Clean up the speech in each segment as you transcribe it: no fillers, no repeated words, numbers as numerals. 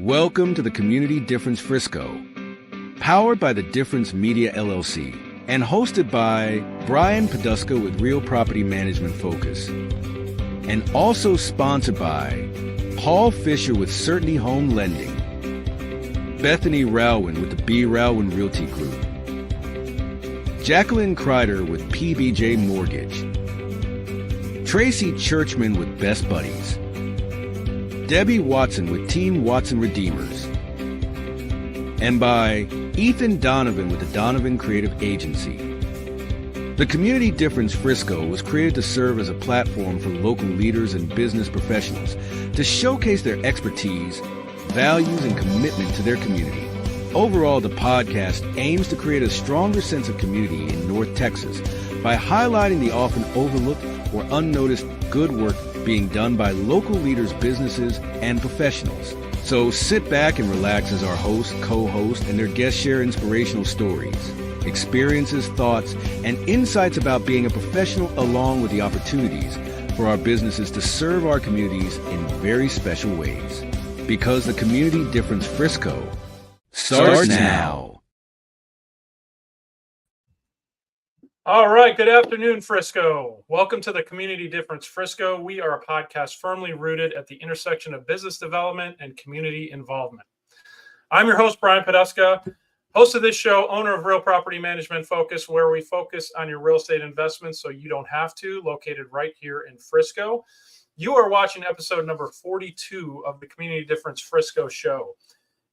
Welcome to the Community Difference Frisco, powered by the Difference Media LLC, and hosted by Brian Poduska with Real Property Management Focus, and also sponsored by Paul Fisher with Certainty Home Lending, Bethany Rowan with the B. Rowan Realty Group, Jax Crider with PBJ Mortgage, Tracey Churchman with Best Buddies, Debbie Watson with Team Watson Redeemers, and by Ethan Donovan with the Donovan Creative Agency. The Community Difference Frisco was created to serve as a platform for local leaders and business professionals to showcase their expertise, values, and commitment to their community. Overall, the podcast aims to create a stronger sense of community in North Texas by highlighting the often overlooked or unnoticed good work being done by local leaders, businesses, and professionals. So sit back and relax as our host, co-host, and their guests share inspirational stories, experiences, thoughts, and insights about being a professional, along with the opportunities for our businesses to serve our communities in very special ways. Because the Community Difference Frisco starts now. All right. Good afternoon, Frisco. Welcome to the Community Difference Frisco. We are a podcast firmly rooted at the intersection of business development and community involvement. I'm your host, Brian Poduska, host of this show, owner of Real Property Management Focus, where we focus on your real estate investments so you don't have to, located right here in Frisco. You are watching episode number 42 of the Community Difference Frisco show.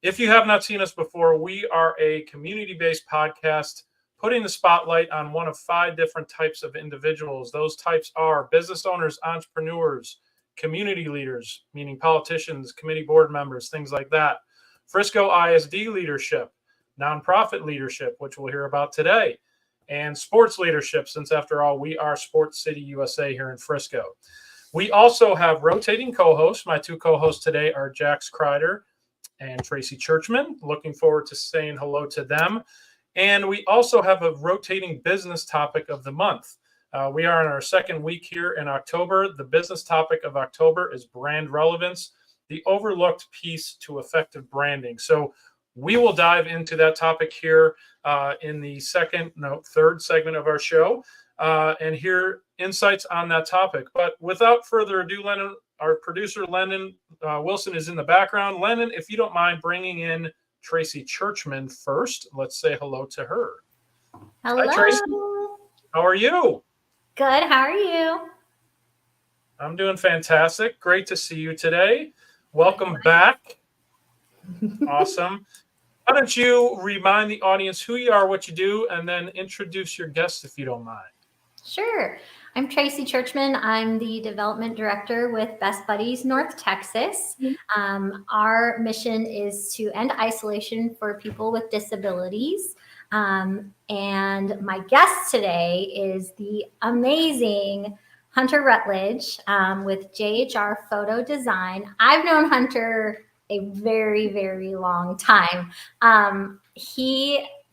If you have not seen us before, we are a community-based podcast putting the spotlight on one of 5 different types of individuals. Those types are business owners, entrepreneurs, community leaders, meaning politicians, committee board members, things like that. Frisco ISD leadership, nonprofit leadership, which we'll hear about today, and sports leadership, since after all, we are Sports City USA here in Frisco. We also have rotating co-hosts. My 2 co-hosts today are Jax Crider and Tracey Churchman. Looking forward to saying hello to them. And we also have a rotating business topic of the month. We are in our second week here in October. The business topic of October is brand relevance, the overlooked piece to effective branding. So we will dive into that topic here in the third segment of our show and hear insights on that topic. But without further ado, Lennon, our producer, Lennon Wilson, is in the background. Lennon, if you don't mind bringing in Tracey Churchman first. Let's say hello to her. Hello. Hi, Tracey. How are you? Good. How are you? I'm doing fantastic. Great to see you today. Welcome back. Awesome. Why don't you remind the audience who you are, what you do, and then introduce your guests if you don't mind. Sure. I'm Tracey Churchman. I'm the development director with Best Buddies North Texas. Our mission is to end isolation for people with disabilities. And my guest today is the amazing Hunter Rutledge with JHR Photo Design. I've known Hunter a very, very long time.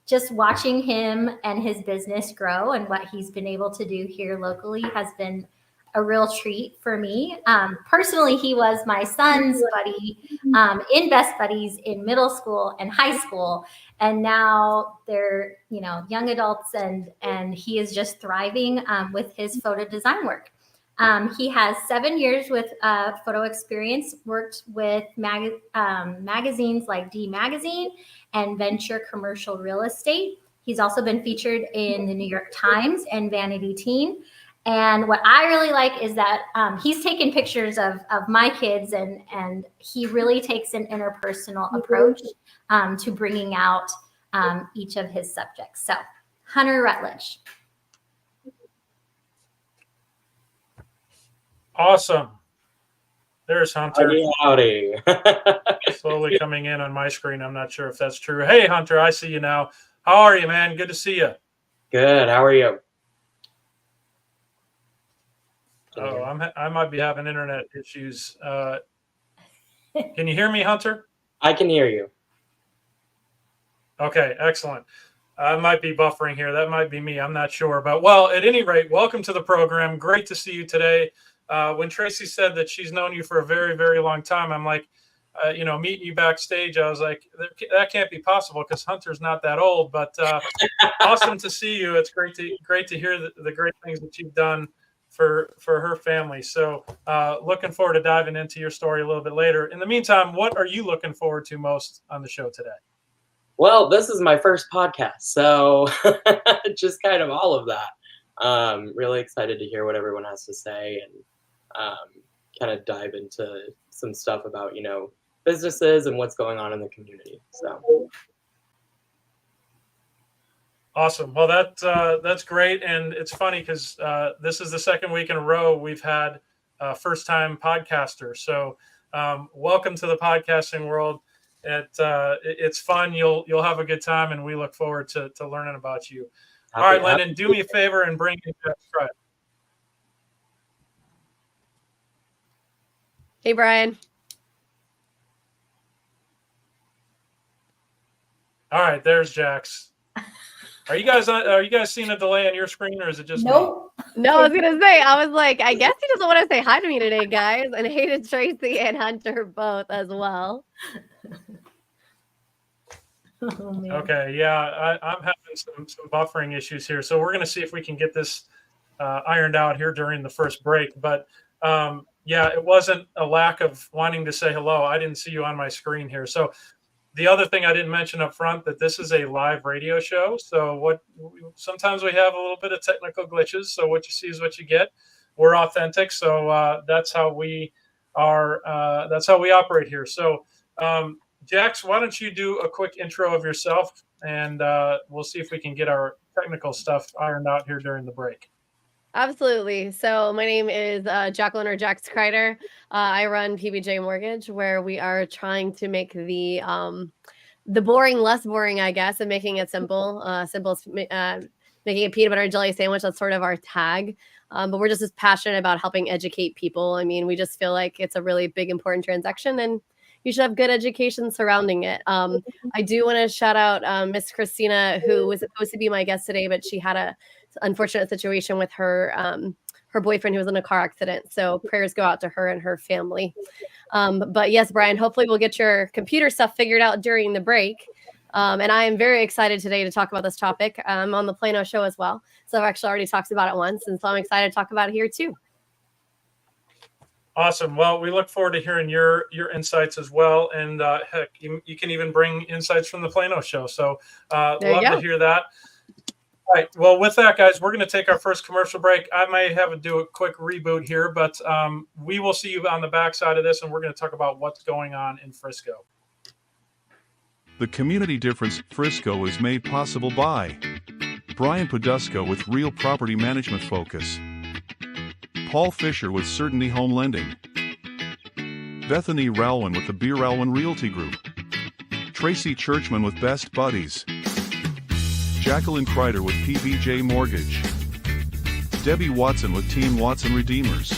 Just watching him and his business grow and what he's been able to do here locally has been a real treat for me. Personally, he was my son's buddy in Best Buddies in middle school and high school. And now they're, young adults and he is just thriving with his photo design work. He has 7 years with photo experience, worked with magazines like D Magazine and Venture Commercial Real Estate. He's also been featured in the New York Times and Vanity Teen. And what I really like is that he's taken pictures of my kids and he really takes an interpersonal approach to bringing out each of his subjects. So, Hunter Rutledge. Awesome. There's Hunter. Howdy. Slowly coming in on my screen. I'm not sure if that's true. Hey, Hunter, I see you now. How are you, man? Good to see you. Good. How are you? I might be having internet issues. Can you hear me, Hunter? I can hear you. Okay, excellent. I might be buffering here. That might be me. I'm not sure. But, well, at any rate, welcome to the program. Great to see you today. When Tracey said that she's known you for a very, very long time, I'm like, meeting you backstage, I was like, that can't be possible because Hunter's not that old. But awesome to see you. It's great to hear the great things that you've done for her family. So looking forward to diving into your story a little bit later. In the meantime, what are you looking forward to most on the show today? Well, this is my first podcast, so just kind of all of that. Really excited to hear what everyone has to say and kind of dive into some stuff about, businesses and what's going on in the community. So awesome. Well, that's great. And it's funny because this is the second week in a row we've had a first-time podcaster. So welcome to the podcasting world. It's fun. You'll have a good time, and we look forward to learning about you. All right, Lennon, do me a favor and bring in Jax Crider. Hey, Brian. All right, there's Jax. Are you guys seeing a delay on your screen, or is it just Nope. me? No, I was gonna say, I was like, I guess he doesn't want to say hi to me today, guys. And hey to Tracey and Hunter both as well. Oh, man. Okay, yeah, I'm having some buffering issues here, so we're going to see if we can get this ironed out here during the first break. But yeah, it wasn't a lack of wanting to say hello. I didn't see you on my screen here. So the other thing I didn't mention up front, that this is a live radio show. So sometimes we have a little bit of technical glitches. So what you see is what you get. We're authentic, so that's how we are. That's how we operate here. So. Jax, why don't you do a quick intro of yourself, and we'll see if we can get our technical stuff ironed out here during the break. Absolutely. So my name is Jacqueline or Jax Crider. I run PBJ Mortgage, where we are trying to make the boring less boring, I guess, and making it simple. Simple is making a peanut butter and jelly sandwich. That's sort of our tag. But we're just as passionate about helping educate people. I mean, we just feel like it's a really big, important transaction, and you should have good education surrounding it. I do want to shout out Miss Christina, who was supposed to be my guest today, but she had a unfortunate situation with her boyfriend who was in a car accident. So prayers go out to her and her family. But yes, Brian, hopefully we'll get your computer stuff figured out during the break. And I am very excited today to talk about this topic. I'm on the Plano show as well. So I've actually already talked about it once. And so I'm excited to talk about it here too. Awesome. Well, we look forward to hearing your insights as well. And heck, you can even bring insights from the Plano show. So love to hear that. All right. Well, with that, guys, we're going to take our first commercial break. I may have to do a quick reboot here, but we will see you on the backside of this, and we're going to talk about what's going on in Frisco. The Community Difference Frisco is made possible by Brian Poduska with Real Property Management Focus, Paul Fisher with Certainty Home Lending, Bethany Ralwin with the Beer Ralwin Realty Group, Tracy Churchman with Best Buddies, Jacqueline Crider with PBJ Mortgage, Debbie Watson with Team Watson Redeemers,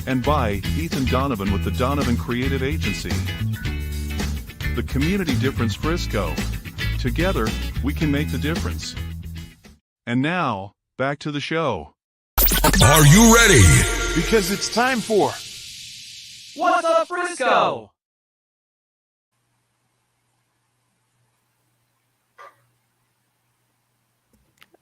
and by Ethan Donovan with the Donovan Creative Agency. The Community Difference Frisco. Together, we can make the difference. And now, back to the show. Are you ready? Because it's time for What's Up Frisco?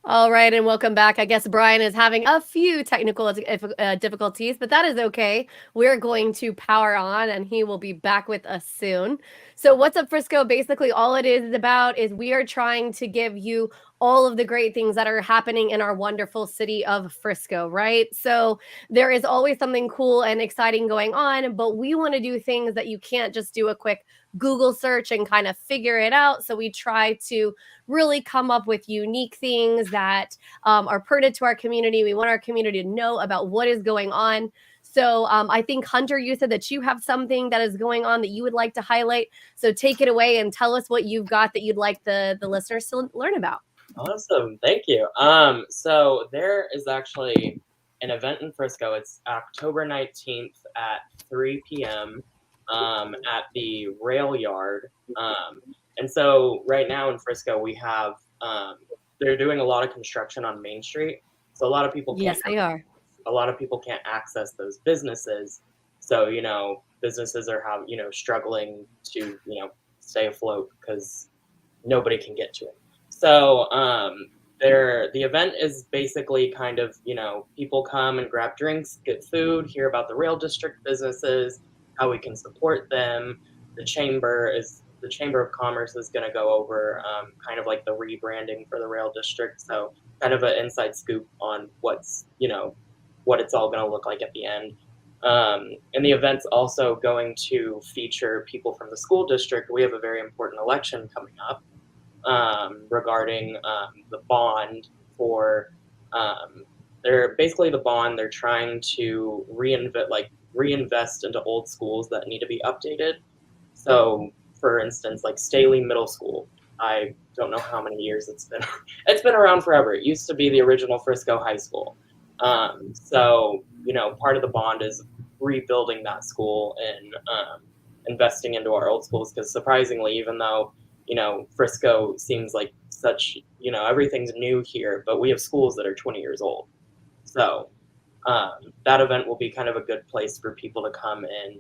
All right, and welcome back. I guess Brian is having a few technical difficulties, but that is okay. We're going to power on, and he will be back with us soon. So What's Up Frisco? Basically, all it is about is we are trying to give you all of the great things that are happening in our wonderful city of Frisco, right? So there is always something cool and exciting going on, but we want to do things that you can't just do a quick Google search and kind of figure it out. So we try to really come up with unique things that are pertinent to our community. We want our community to know about what is going on. So I think, Hunter, you said that you have something that is going on that you would like to highlight. So take it away and tell us what you've got that you'd like the listeners to learn about. Awesome. Thank you. So there is actually an event in Frisco. It's October 19th at 3 p.m. At the rail yard. And so right now in Frisco, we have, they're doing a lot of construction on Main Street. So a lot of people Yes, they are. A lot of people can't access those businesses. So, businesses are struggling to stay afloat because nobody can get to it. So the event is basically kind of, people come and grab drinks, get food, hear about the Rail District businesses, how we can support them. The Chamber of Commerce is going to go over kind of like the rebranding for the Rail District. So kind of an inside scoop on what it's all going to look like at the end. And the event's also going to feature people from the school district. We have a very important election coming up regarding the bond for they're trying to reinvest into old schools that need to be updated. So for instance, like Staley Middle School, I don't know how many years it's been around forever. It used to be the original Frisco High School. So part of the bond is rebuilding that school and investing into our old schools, because surprisingly, even though Frisco seems like such, everything's new here, but we have schools that are 20 years old. So that event will be kind of a good place for people to come and,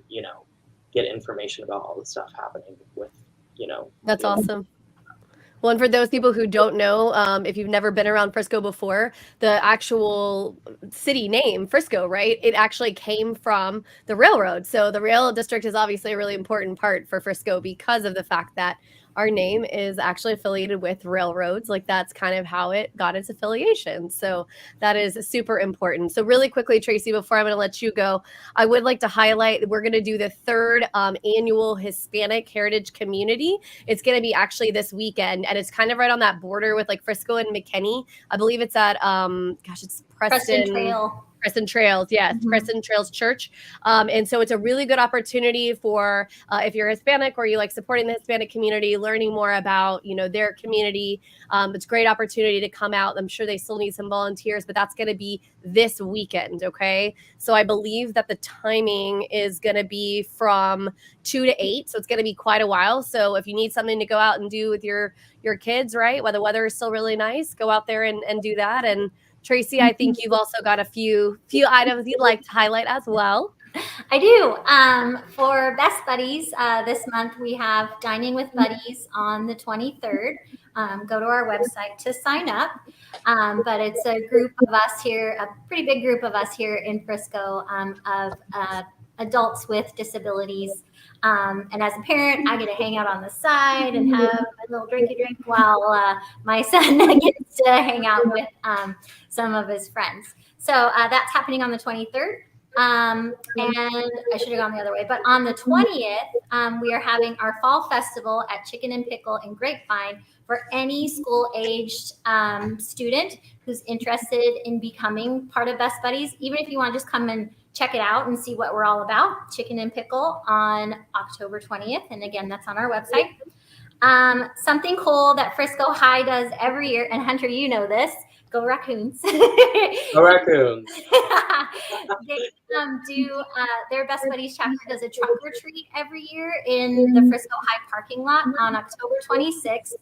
get information about all the stuff happening with, That's awesome. Well, and for those people who don't know, if you've never been around Frisco before, the actual city name, Frisco, right? It actually came from the railroad. So the rail district is obviously a really important part for Frisco because of the fact that our name is actually affiliated with railroads. Like that's kind of how it got its affiliation. So that is super important. So really quickly, Tracey, before I'm going to let you go, I would like to highlight, we're going to do the third annual Hispanic Heritage Community. It's going to be actually this weekend, and it's kind of right on that border with like Frisco and McKinney. I believe it's at, it's Preston Trail. Preston Trails, yes, Preston Trails Church. And so it's a really good opportunity for if you're Hispanic or you like supporting the Hispanic community, learning more about, their community. It's a great opportunity to come out. I'm sure they still need some volunteers, but that's going to be this weekend, okay? So I believe that the timing is going to be from 2 to 8, so it's going to be quite a while. So if you need something to go out and do with your kids, right, while the weather is still really nice, go out there and do that. And Tracey, I think you've also got a few items you'd like to highlight as well. I do. For Best Buddies, this month we have Dining with Buddies on the 23rd. Go to our website to sign up. But it's a group of us here, a pretty big group of us here in Frisco of adults with disabilities. And as a parent, I get to hang out on the side and have a little drinky drink while my son gets to hang out with some of his friends. So that's happening on the 23rd. And I should have gone the other way, but on the 20th, we are having our fall festival at Chicken and Pickle in Grapevine for any school-aged student who's interested in becoming part of Best Buddies. Even if you want to just come and check it out and see what we're all about, Chicken and Pickle on October 20th. And again, that's on our website. Something cool that Frisco High does every year, and Hunter, you know this, go Raccoons. Go Raccoons. They do their Best Buddies chapter does a trunk retreat every year in the Frisco High parking lot on October 26th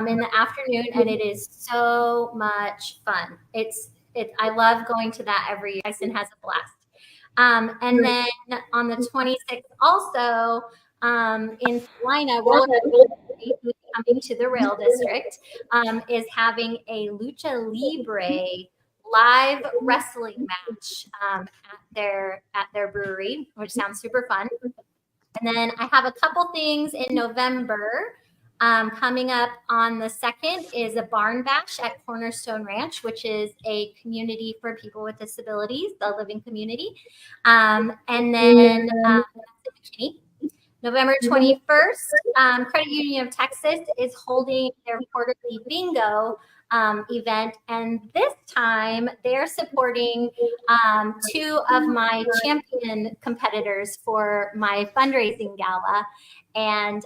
in the afternoon, and it is so much fun. I love going to that every year. Tyson has a blast. And then on the 26th, also in Salina, who's coming to the Rail District, is having a Lucha Libre live wrestling match at their brewery, which sounds super fun. And then I have a couple things in November. Coming up on the 2nd is a barn bash at Cornerstone Ranch, which is a community for people with disabilities, the living community. And then McKinney. November 21st, Credit Union of Texas is holding their quarterly bingo event. And this time they're supporting 2 of my champion competitors for my fundraising gala. And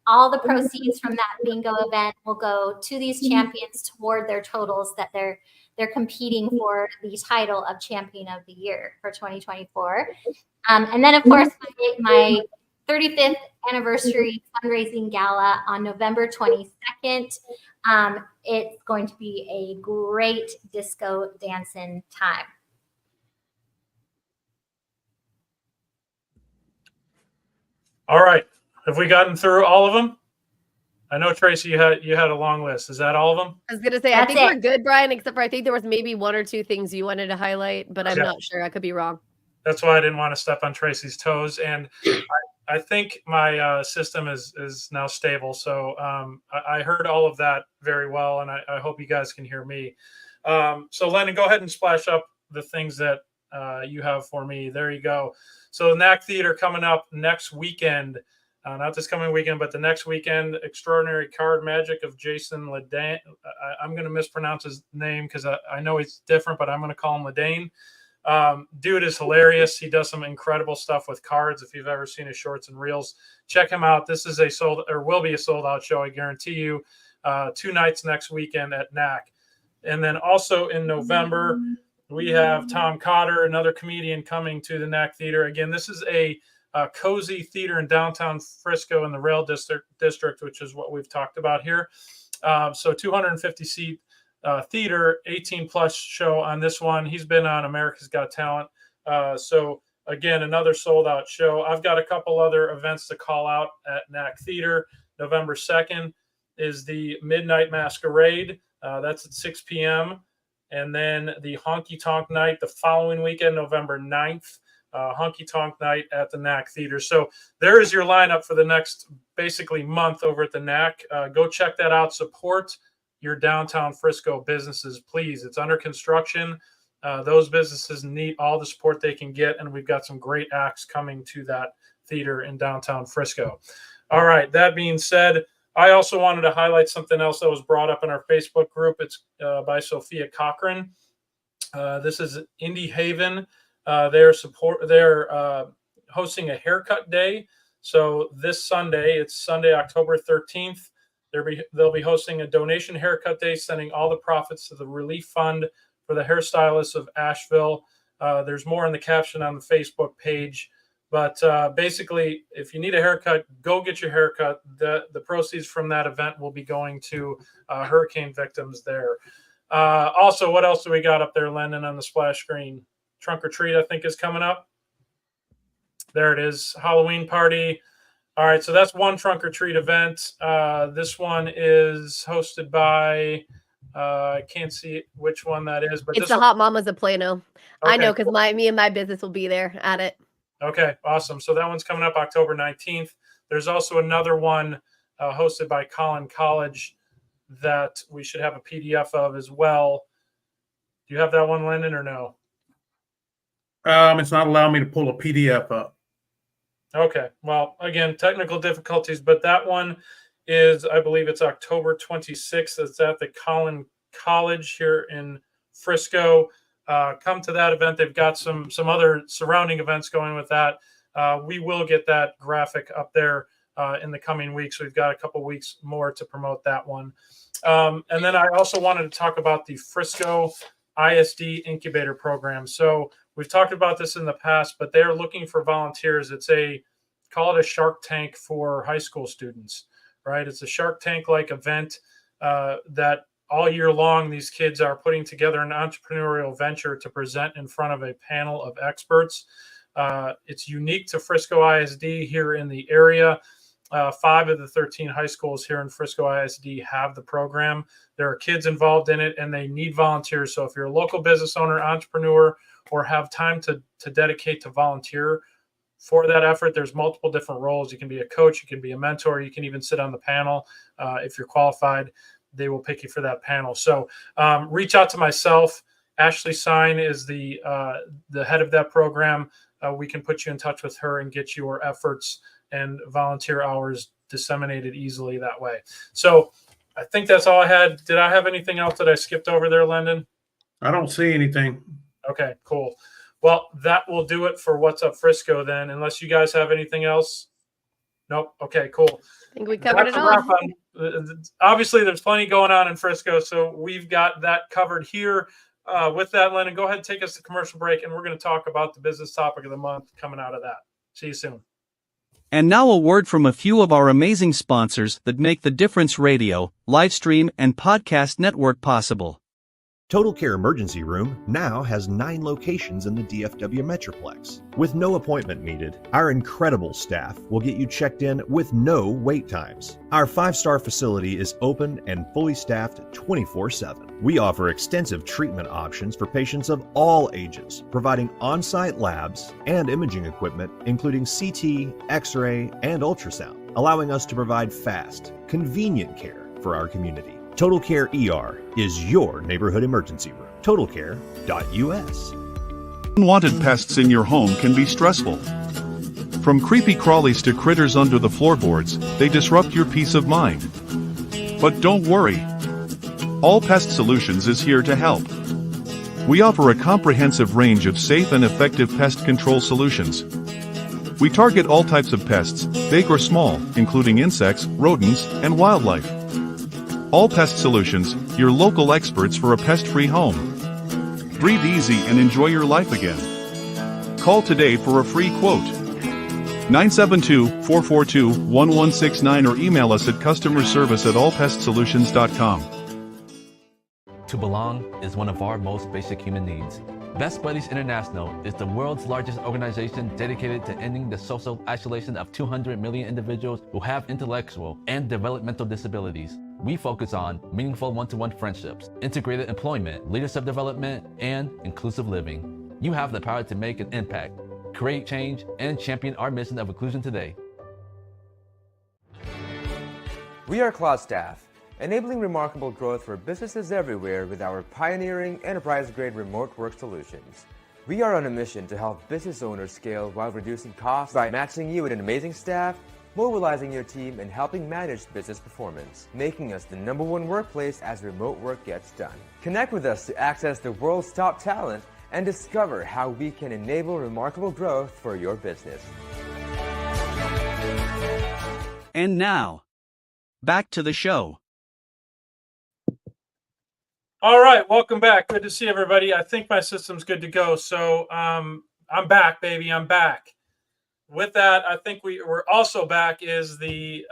all the proceeds from that bingo event will go to these champions toward their totals that they're competing for the title of Champion of the Year for 2024. And then, of course, my 35th anniversary fundraising gala on November 22nd. It's going to be a great disco dancing time. All right. Have we gotten through all of them? I know, Tracey, you had a long list. Is that all of them? I was gonna say, I think we're good, Brian, except for I think there was maybe one or two things you wanted to highlight, but I'm not sure. I could be wrong. That's why I didn't want to step on Tracey's toes. And I think my system is now stable. So I heard all of that very well, and I hope you guys can hear me. So Lennon, go ahead and splash up the things that you have for me. There you go. So the NAC Theater coming up next weekend. Not this coming weekend, but the next weekend. Extraordinary Card Magic of Jason Ledane. I'm going to mispronounce his name because I know he's different, but I'm going to call him Ledane. Dude is hilarious. He does some incredible stuff with cards. If you've ever seen his shorts and reels, check him out. This is will be a sold out show. I guarantee you. 2 nights next weekend at NAC. And then also in November, we have Tom Cotter, another comedian, coming to the NAC Theater. Again, this is a cozy theater in downtown Frisco in the Rail District, which is what we've talked about here. So 250 seat theater, 18 plus show on this one. He's been on America's Got Talent. So again, another sold out show. I've got a couple other events to call out at NAC Theater. November 2nd is the Midnight Masquerade. That's at 6 p.m. And then the Honky Tonk Night the following weekend, November 9th. Honky Tonk Night at the NAC Theater. So there is your lineup for the next basically month over at the NAC. Go check that out. Support your downtown Frisco businesses, please. It's under construction. Those businesses need all the support they can get, and we've got some great acts coming to that theater in downtown Frisco. All right, that being said, I also wanted to highlight something else that was brought up in our Facebook group. It's by Sophia Cochran. This is Indie Haven. They're hosting a haircut day. So this Sunday, it's Sunday, October 13th. They'll be hosting a donation haircut day, sending all the profits to the relief fund for the hairstylists of Asheville. There's more in the caption on the Facebook page. But basically, if you need a haircut, go get your haircut. The proceeds from that event will be going to hurricane victims there. Also, what else do we got up there, Lennon, on the splash screen? Trunk or Treat, I think, is coming up. There it is. Halloween party. All right, so that's one Trunk or Treat event. This one is hosted by, I can't see which one that is, but it's the Hot Mamas of Plano. Okay, I know because me and my business will be there at it. Okay, awesome. So that one's coming up October 19th. There's also another one hosted by Collin College that we should have a PDF of as well. Do you have that one, Lyndon, or no? It's not allowing me to pull a PDF up. Okay. Well, again, technical difficulties, but that one is, I believe it's October 26th. It's at the Collin College here in Frisco. Come to that event. They've got some other surrounding events going with that. We will get that graphic up there in the coming weeks. We've got a couple weeks more to promote that one. And then I also wanted to talk about the Frisco ISD Incubator Program. So we've talked about this in the past, but they're looking for volunteers. Call it a Shark Tank for high school students, right? It's a Shark Tank-like event that all year long, these kids are putting together an entrepreneurial venture to present in front of a panel of experts. It's unique to Frisco ISD here in the area. 5 of the 13 high schools here in Frisco ISD have the program. There are kids involved in it, and they need volunteers. So if you're a local business owner, entrepreneur, or have time to dedicate to volunteer for that effort, there's multiple different roles. You can be a coach, you can be a mentor, you can even sit on the panel. If you're qualified, they will pick you for that panel. So reach out to myself. Ashley Sine is the head of that program. We can put you in touch with her and get your efforts and volunteer hours disseminated easily that way. So I think that's all I had. Did I have anything else that I skipped over there, Lyndon? I don't see anything. Okay, cool. Well, that will do it for What's Up Frisco then, unless you guys have anything else. Nope. Okay, cool. I think we covered it all. Obviously, there's plenty going on in Frisco, so we've got that covered here. With that, Lennon, go ahead and take us to commercial break, and we're going to talk about the business topic of the month coming out of that. See you soon. And now a word from a few of our amazing sponsors that make the Difference Radio, live stream, and podcast network possible. Total Care Emergency Room now has 9 locations in the DFW Metroplex. With no appointment needed, our incredible staff will get you checked in with no wait times. Our 5-star facility is open and fully staffed 24/7. We offer extensive treatment options for patients of all ages, providing on-site labs and imaging equipment, including CT, X-ray, and ultrasound, allowing us to provide fast, convenient care for our community. Total Care ER is your neighborhood emergency room. TotalCare.us. Unwanted pests in your home can be stressful. From creepy crawlies to critters under the floorboards, they disrupt your peace of mind. But don't worry. All Pest Solutions is here to help. We offer a comprehensive range of safe and effective pest control solutions. We target all types of pests, big or small, including insects, rodents, and wildlife. All Pest Solutions, your local experts for a pest-free home. Breathe easy and enjoy your life again. Call today for a free quote. 972-442-1169 or email us at customerservice@allpestsolutions.com. To belong is one of our most basic human needs. Best Buddies International is the world's largest organization dedicated to ending the social isolation of 200 million individuals who have intellectual and developmental disabilities. We focus on meaningful one-to-one friendships, integrated employment, leadership development, and inclusive living. You have the power to make an impact, create change, and champion our mission of inclusion today. We are Cloud Staff, enabling remarkable growth for businesses everywhere with our pioneering enterprise-grade remote work solutions. We are on a mission to help business owners scale while reducing costs by matching you with an amazing staff, mobilizing your team, and helping manage business performance, making us the #1 workplace as remote work gets done. Connect with us to access the world's top talent and discover how we can enable remarkable growth for your business. And now, back to the show. All right, welcome back. Good to see everybody. I think my system's good to go. So I'm back, baby. I'm back. With that, I think we're also back is the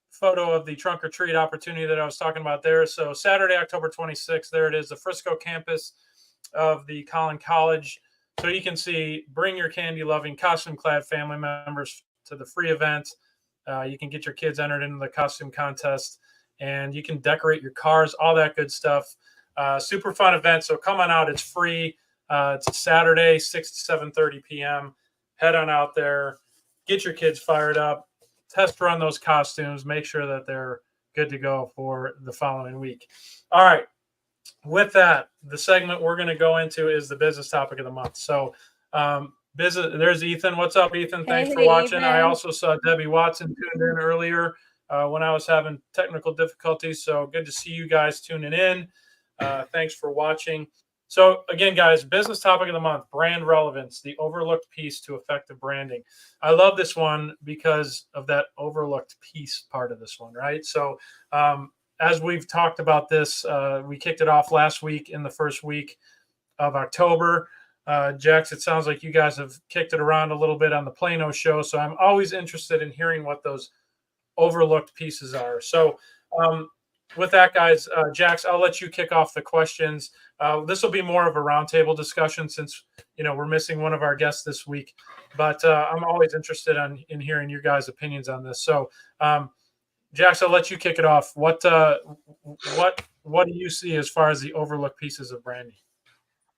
photo of the trunk or treat opportunity that I was talking about there. So Saturday, October 26th, there it is, the Frisco campus of the Collin College. So you can see, bring your candy-loving, costume-clad family members to the free event. You can get your kids entered into the costume contest, and you can decorate your cars, all that good stuff. Super fun event, so come on out. It's free. It's Saturday, 6 to 7:30 p.m. Head on out there, get your kids fired up, test run those costumes, make sure that they're good to go for the following week. All right. With that, the segment we're going to go into is the business topic of the month. So there's Ethan. What's up, Ethan? Thanks for watching. Ethan. I also saw Debbie Watson tuned in earlier when I was having technical difficulties. So good to see you guys tuning in. Thanks for watching. So again, guys, business topic of the month, brand relevance, the overlooked piece to effective branding. I love this one because of that overlooked piece part of this one, right? So as we've talked about this, we kicked it off last week in the first week of October. Jax, it sounds like you guys have kicked it around a little bit on the Plano show. So I'm always interested in hearing what those overlooked pieces are. So with that, guys, Jax, I'll let you kick off the questions. This will be more of a roundtable discussion since, we're missing one of our guests this week. But I'm always interested in hearing your guys' opinions on this. So, Jax, I'll let you kick it off. What do you see as far as the overlooked pieces of branding?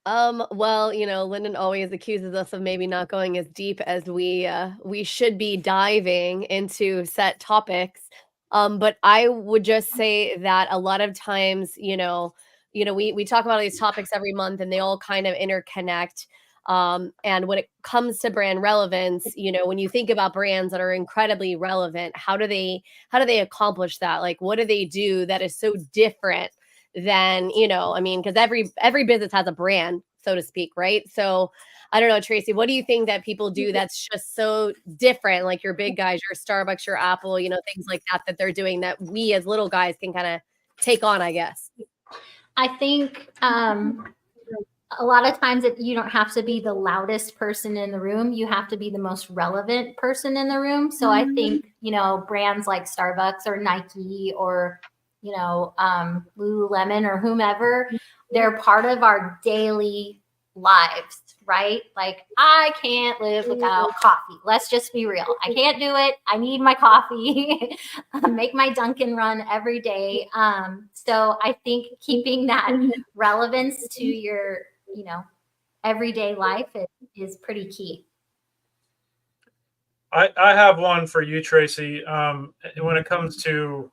Well, Lyndon always accuses us of maybe not going as deep as we should be diving into set topics. But I would just say that a lot of times, we talk about these topics every month and they all kind of interconnect. And when it comes to brand relevance, when you think about brands that are incredibly relevant, how do they accomplish that? Like, what do they do that is so different than, because every business has a brand, so to speak, right? So I don't know, Tracey, what do you think that people do that's just so different? Like your big guys, your Starbucks, your Apple, things like that they're doing that we as little guys can kind of take on, I guess. I think a lot of times you don't have to be the loudest person in the room. You have to be the most relevant person in the room. So I think, brands like Starbucks or Nike or, Lululemon or whomever they're part of our daily lives, right? Like, I can't live without coffee. Let's just be real. I can't do it. I need my coffee. Make my Dunkin' run every day. So I think keeping that relevance to your, everyday life is pretty key. I have one for you, Tracey. When it comes to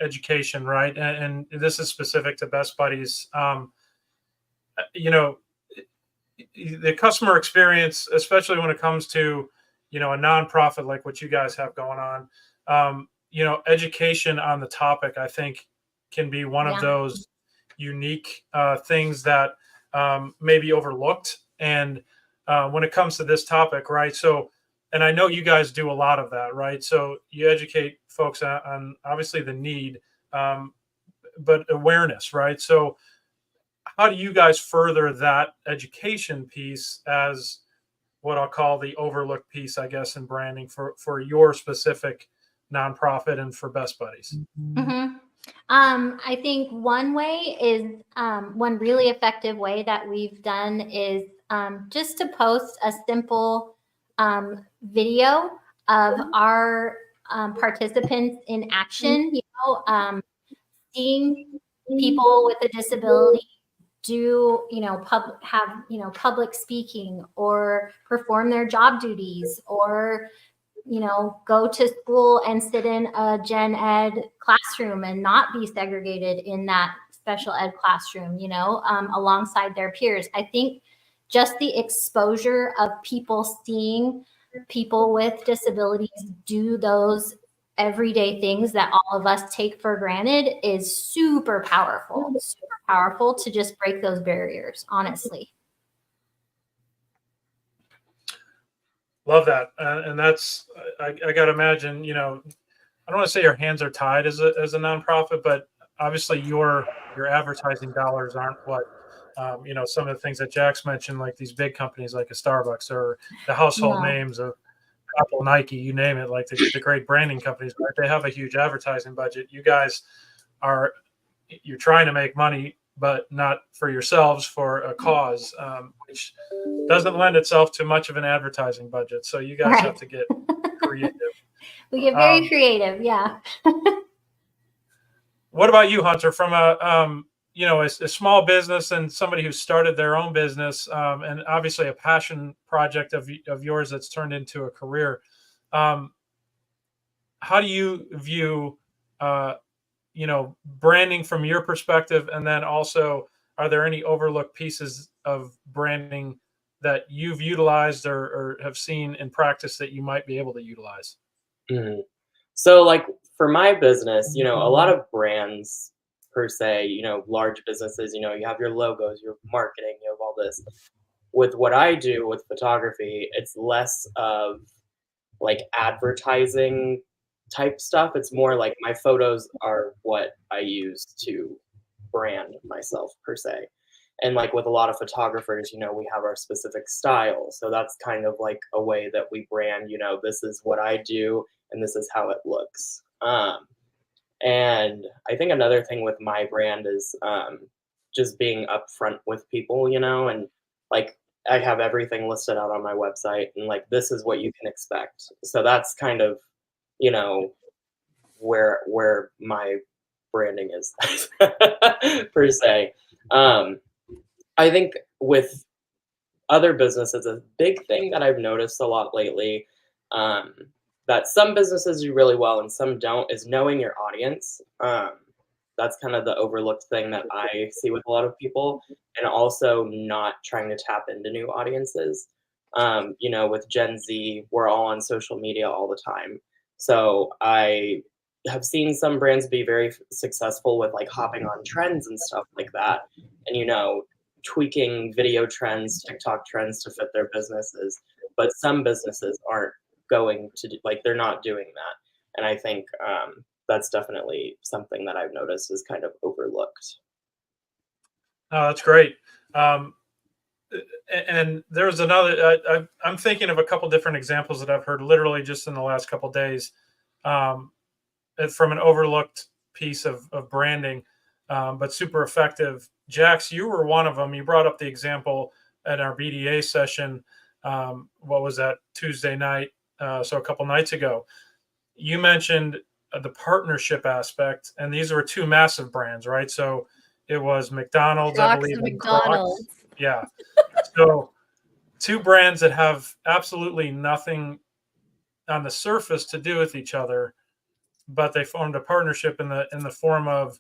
education, right? And this is specific to Best Buddies. The customer experience, especially when it comes to, a nonprofit like what you guys have going on, education on the topic, I think, can be one of those unique things that may be overlooked. And when it comes to this topic, right? So, and I know you guys do a lot of that, right? So you educate folks on obviously the need, but awareness, right? So how do you guys further that education piece as what I'll call the overlooked piece, I guess, in branding for your specific nonprofit and for Best Buddies? Mm-hmm. I think one way is one really effective way that we've done is just to post a simple video of our participants in action, seeing people with a disability do, public speaking or perform their job duties or, go to school and sit in a gen ed classroom and not be segregated in that special ed classroom, alongside their peers. I think just the exposure of people seeing people with disabilities do those everyday things that all of us take for granted is super powerful to just break those barriers, honestly. Love that. And that's, I got to imagine, I don't want to say your hands are tied as a nonprofit, but obviously your advertising dollars aren't what, some of the things that Jax mentioned, like these big companies like a Starbucks or the household names of Apple, Nike, you name it, like the great branding companies, right? They have a huge advertising budget. You guys you're trying to make money, but not for yourselves, for a cause, which doesn't lend itself to much of an advertising budget. So you guys have to get creative. We get very creative. Yeah. What about you, Hunter, from a small business and somebody who started their own business, and obviously a passion project of yours that's turned into a career? How do you view, branding from your perspective? And then also, are there any overlooked pieces of branding that you've utilized or have seen in practice that you might be able to utilize? Mm-hmm. So like for my business, a lot of brands per se, large businesses, you have your logos, your marketing, you have all this. With what I do with photography, it's less of like advertising type stuff. It's more like my photos are what I use to brand myself per se. And like with a lot of photographers, we have our specific style. So that's kind of like a way that we brand, this is what I do and this is how it looks. And I think another thing with my brand is just being upfront with people, and like I have everything listed out on my website and like this is what you can expect. So that's kind of, where my branding is per se. I think with other businesses, a big thing that I've noticed a lot lately, that some businesses do really well and some don't, is knowing your audience. That's kind of the overlooked thing that I see with a lot of people, and also not trying to tap into new audiences. With Gen Z, we're all on social media all the time. So I have seen some brands be very successful with like hopping on trends and stuff like that. And, tweaking video trends, TikTok trends to fit their businesses. But some businesses aren't going to do, like, they're not doing that. And I think that's definitely something that I've noticed is kind of overlooked. Oh, that's great. And there's another, I'm thinking of a couple different examples that I've heard literally just in the last couple of days from an overlooked piece of branding, but super effective. Jax, you were one of them. You brought up the example at our BDA session. What was that, Tuesday night? So a couple nights ago. You mentioned the partnership aspect, and these were two massive brands, right? So it was McDonald's, I Crocs believe, and and Crocs. McDonald's. Yeah. So two brands that have absolutely nothing on the surface to do with each other, but they formed a partnership in the form of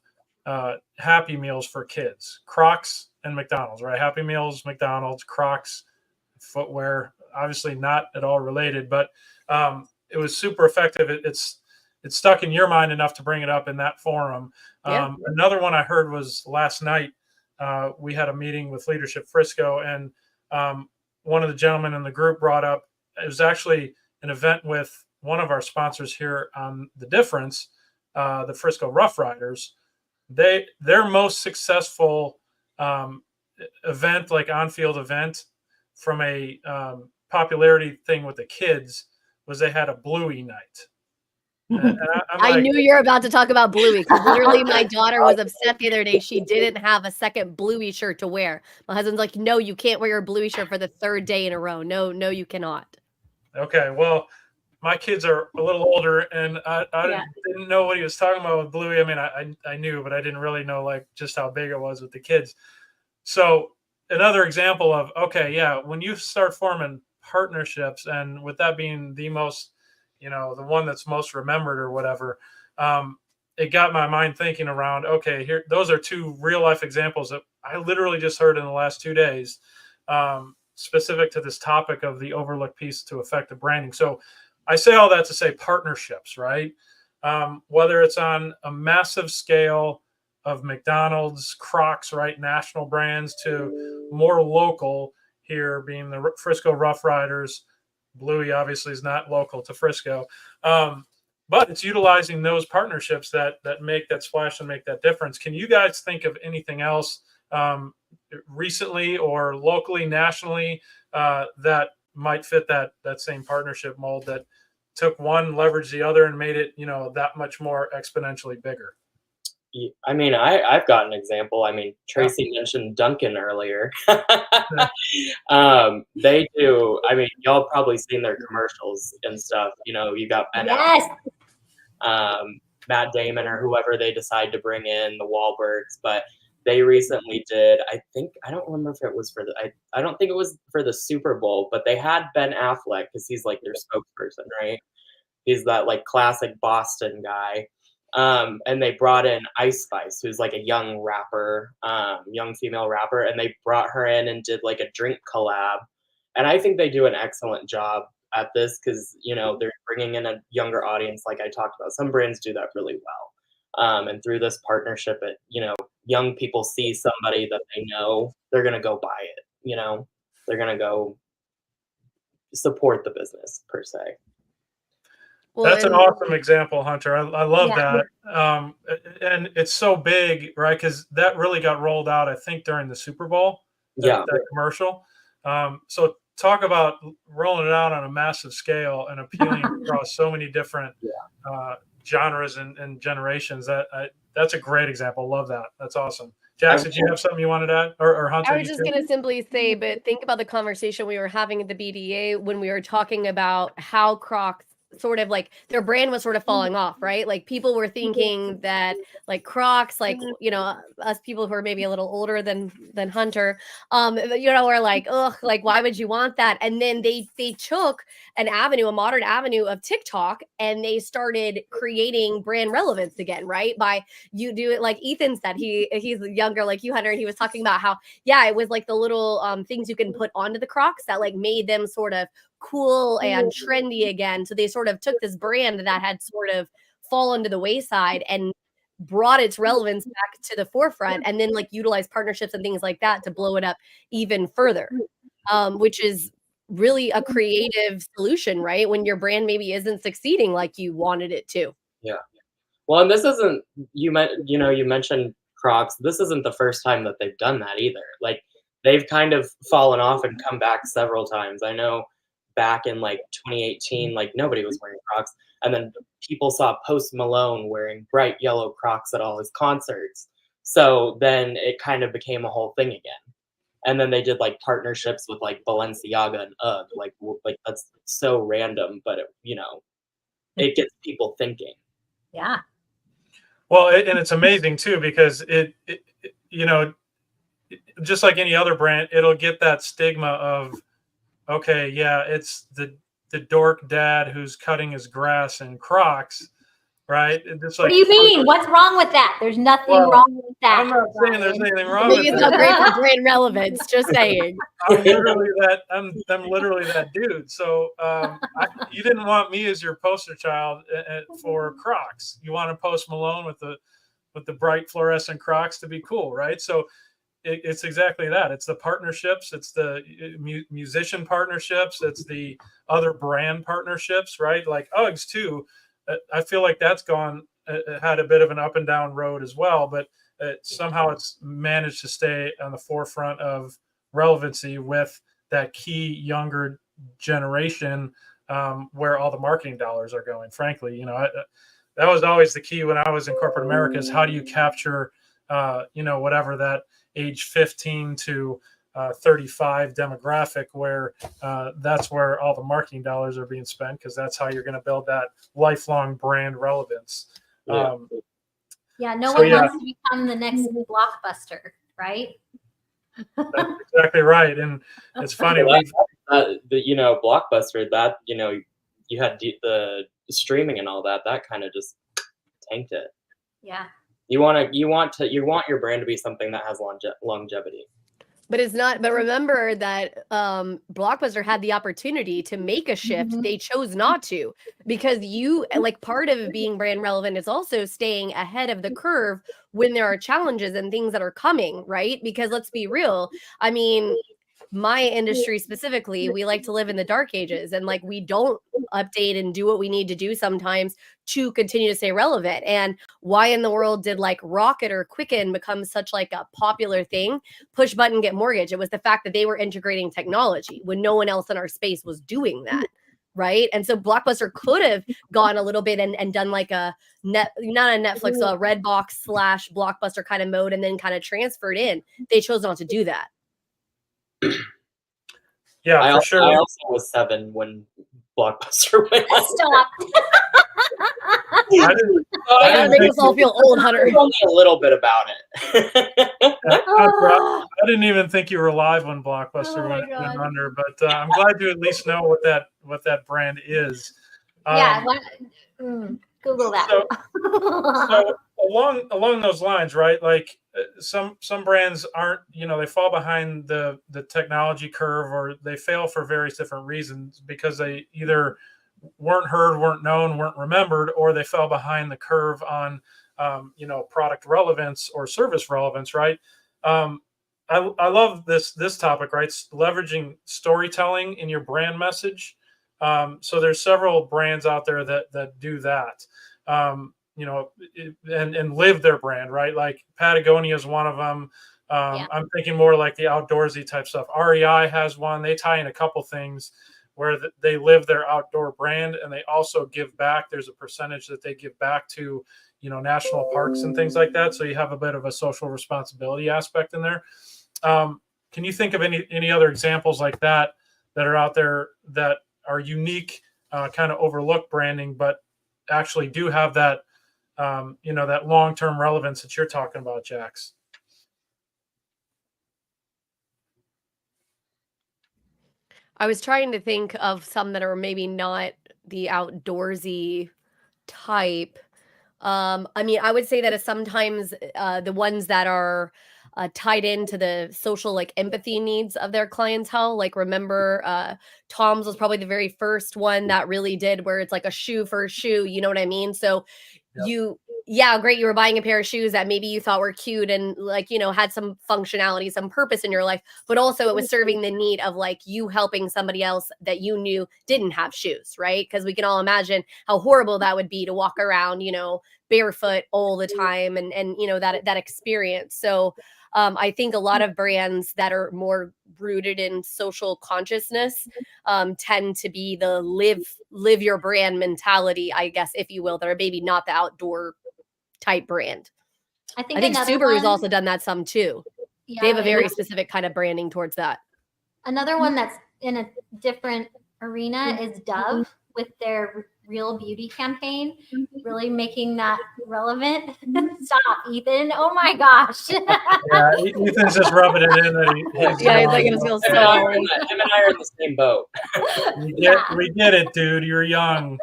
Happy Meals for kids, Crocs and McDonald's, right? Happy Meals, McDonald's, Crocs, footwear, obviously not at all related, but it was super effective. It's stuck in your mind enough to bring it up in that forum. Yeah. Another one I heard was last night. We had a meeting with Leadership Frisco, and one of the gentlemen in the group brought up, it was actually an event with one of our sponsors here on The Difference, the Frisco Rough Riders. Their most successful event, like on-field event, from a popularity thing with the kids, was they had a Bluey night. And I knew you were about to talk about Bluey, because literally my daughter was upset the other day. She didn't have a second Bluey shirt to wear. My husband's like, no, you can't wear your Bluey shirt for the third day in a row. No, you cannot. Okay, well, my kids are a little older, and I didn't know what he was talking about with Bluey. I mean, I knew, but I didn't really know like just how big it was with the kids. So another example of, okay, yeah, when you start forming partnerships, and with that being the most, the one that's most remembered or whatever, it got my mind thinking around, okay, here, those are two real life examples that I literally just heard in the last 2 days, specific to this topic of the overlooked piece to effective branding. So I say all that to say partnerships, right? Whether it's on a massive scale of McDonald's, Crocs, right, national brands, to more local here being the Frisco Rough Riders. Bluey obviously is not local to Frisco, but it's utilizing those partnerships that make that splash and make that difference. Can you guys think of anything else recently or locally, nationally, that might fit that same partnership mold, that took one, leveraged the other, and made it that much more exponentially bigger? I mean, I've got an example. I mean, Tracey mentioned Dunkin' earlier. They do. I mean, y'all probably seen their commercials and stuff. You got Ben Affleck, Matt Damon, or whoever they decide to bring in, the Wahlbergs. But they recently did. I don't remember if it was for the. I don't think it was for the Super Bowl, but they had Ben Affleck because he's like their spokesperson, right? He's that like classic Boston guy. And they brought in Ice Spice, who's like a young rapper, young female rapper, and they brought her in and did like a drink collab. And I think they do an excellent job at this because, they're bringing in a younger audience, like I talked about. Some brands do that really well. And through this partnership, young people see somebody that they know, they're going to go buy it, they're going to go support the business per se. Well, that's an awesome example, Hunter. I love that. And it's so big, right? Because that really got rolled out, I think, during the Super Bowl, that commercial. So talk about rolling it out on a massive scale and appealing across so many different genres and generations. That's a great example. Love that. That's awesome. Jax, did you have something you wanted to add? Or Hunter? I was just going to simply say, but think about the conversation we were having at the BDA when we were talking about how Crocs sort of like their brand was sort of falling off, right? Like people were thinking that like Crocs, like, us people who are maybe a little older than Hunter, are like, ugh, like, why would you want that? And then they took a modern avenue of TikTok, and they started creating brand relevance again, right? By you do it like Ethan said, he's younger like you, Hunter, and he was talking about how, it was like the little things you can put onto the Crocs that like made them sort of cool and trendy again. So they sort of took this brand that had sort of fallen to the wayside and brought its relevance back to the forefront, and then like utilize partnerships and things like that to blow it up even further, which is really a creative solution, right? When your brand maybe isn't succeeding like you wanted it to. Yeah. Well, and this isn't, you mentioned Crocs. This isn't the first time that they've done that either. Like they've kind of fallen off and come back several times. I know back in like 2018, like nobody was wearing Crocs, and then people saw Post Malone wearing bright yellow Crocs at all his concerts. So then it kind of became a whole thing again. And then they did like partnerships with like Balenciaga and UGG. Like that's so random, but it gets people thinking. Yeah. Well, and it's amazing too, because it just like any other brand, it'll get that stigma of, okay, yeah, it's the dork dad who's cutting his grass in Crocs, right? It's What like, do you mean? What's wrong with that? There's nothing wrong with that. I'm not saying there's anything wrong Maybe with it's it. not great for brand relevance. Just saying. I'm literally that dude. So you didn't want me as your poster child for Crocs. You want to Post Malone with the bright fluorescent Crocs to be cool, right? So it's exactly that. It's the partnerships. It's the musician partnerships. It's the other brand partnerships, right? Like Uggs too. I feel like that's had a bit of an up and down road as well, but somehow it's managed to stay on the forefront of relevancy with that key younger generation, where all the marketing dollars are going. Frankly, that was always the key when I was in corporate America, is how do you capture, whatever that age 15 to 35 demographic, where that's where all the marketing dollars are being spent, because that's how you're going to build that lifelong brand relevance. No one wants to become the next Blockbuster, right? That's exactly right. And it's funny, Blockbuster, that you had the streaming and all that kind of just tanked it. Yeah. You want your brand to be something that has longevity. But it's not. But remember that Blockbuster had the opportunity to make a shift. Mm-hmm. They chose not to, because part of being brand relevant is also staying ahead of the curve when there are challenges and things that are coming, right? Because let's be real. I mean, my industry specifically, we like to live in the dark ages, and we don't update and do what we need to do sometimes to continue to stay relevant. And why in the world did Rocket or Quicken become such a popular thing? Push button, get mortgage. It was the fact that they were integrating technology when no one else in our space was doing that. Right. And so Blockbuster could have gone a little bit and done not a Netflix, a Redbox / Blockbuster kind of mode, and then kind of transferred in. They chose not to do that. Yeah, for sure. I also was 7 when Blockbuster went. Stop. I make us all feel old, Hunter. Tell me a little bit about it. I didn't even think you were alive when Blockbuster went under, but I'm glad you at least know what that brand is. Google that. So along those lines, right? Some brands aren't, they fall behind the technology curve, or they fail for various different reasons, because they either weren't heard, weren't known, weren't remembered, or they fell behind the curve on, product relevance or service relevance, right? I love this topic, right? Leveraging storytelling in your brand message. So there's several brands out there that do that. And live their brand, right? Like Patagonia is one of them. I'm thinking more like the outdoorsy type stuff. REI has one. They tie in a couple things where they live their outdoor brand, and they also give back. There's a percentage that they give back to, national parks and things like that. So you have a bit of a social responsibility aspect in there. Can you think of any other examples like that are out there that are unique, kind of overlooked branding, but actually do have that, that long-term relevance that you're talking about, Jax? I was trying to think of some that are maybe not the outdoorsy type. I would say that sometimes the ones that are tied into the social empathy needs of their clientele. Remember, Tom's was probably the very first one that really did, where it's a shoe for a shoe. You know what I mean? So great. You were buying a pair of shoes that maybe you thought were cute and had some functionality, some purpose in your life, but also it was serving the need of you helping somebody else that you knew didn't have shoes, right? Because we can all imagine how horrible that would be to walk around, barefoot all the time and that experience. So I think a lot of brands that are more rooted in social consciousness tend to be the live your brand mentality, I guess, if you will, that are maybe not the outdoor type brand. I think Subaru's one, also done that some too. Yeah, they have a very specific kind of branding towards that. Another one that's in a different arena is Dove with their Real Beauty campaign, really making that relevant. Stop, Ethan. Oh my gosh. Yeah, Ethan's just rubbing it in that he's he's like, it feels so. Him and I are in the same boat. We get it, dude. You're young.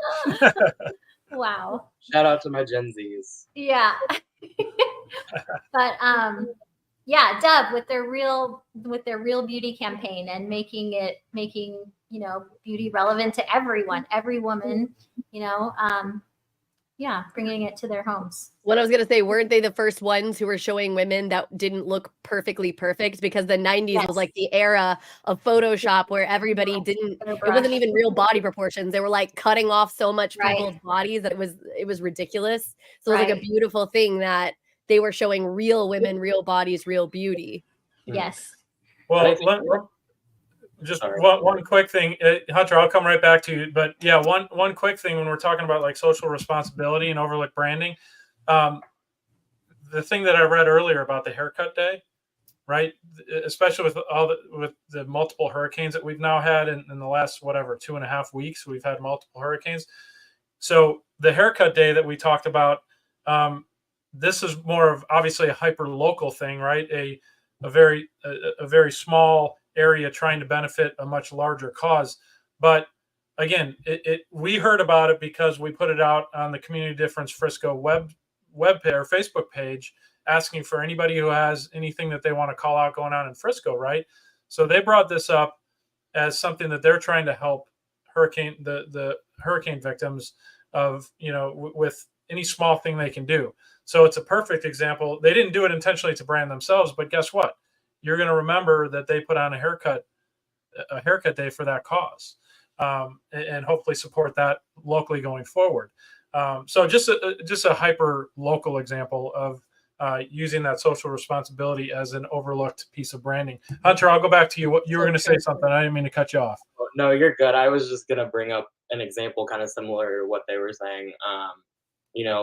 Wow. Shout out to my Gen Zs. Yeah. But yeah, Dove with their real beauty campaign and making beauty relevant to everyone, every woman, bringing it to their homes. What I was going to say, weren't they the first ones who were showing women that didn't look perfectly perfect? Because the 90s was like the era of Photoshop where everybody it wasn't even real body proportions. They were like cutting off so much people's bodies that it was ridiculous. So it was like a beautiful thing that they were showing real women, real bodies, real beauty. Yes. Well, just one quick thing, Hunter, I'll come right back to you. But yeah, one quick thing when we're talking about like social responsibility and overlook branding, the thing that I read earlier about the haircut day, right? Especially with the multiple hurricanes that we've now had in the last 2.5 weeks, we've had multiple hurricanes. So the haircut day that we talked about, this is more of obviously a hyper local thing, right? A very small area trying to benefit a much larger cause. But again, we heard about it because we put it out on the Community Difference Frisco web page or Facebook page, asking for anybody who has anything that they want to call out going on in Frisco, right? So they brought this up as something that they're trying to help the hurricane victims of, with any small thing they can do. So it's a perfect example. They didn't do it intentionally to brand themselves, but guess what? You're going to remember that they put on a haircut day for that cause, and hopefully support that locally going forward. So just a hyper local example of using that social responsibility as an overlooked piece of branding. Hunter, I'll go back to you. You were going to say something. I didn't mean to cut you off. No, you're good. I was just going to bring up an example kind of similar to what they were saying.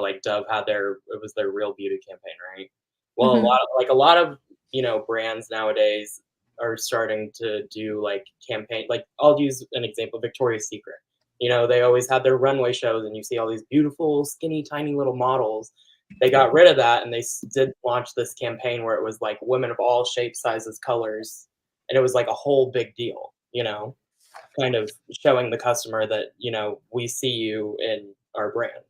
Like Dove had it was their Real Beauty campaign, right? Well, a lot of brands nowadays are starting to do like campaign. Like I'll use an example, Victoria's Secret. They always had their runway shows and you see all these beautiful, skinny, tiny little models. They got rid of that and they did launch this campaign where it was like women of all shapes, sizes, colors. And it was like a whole big deal, kind of showing the customer that, we see you in our brand.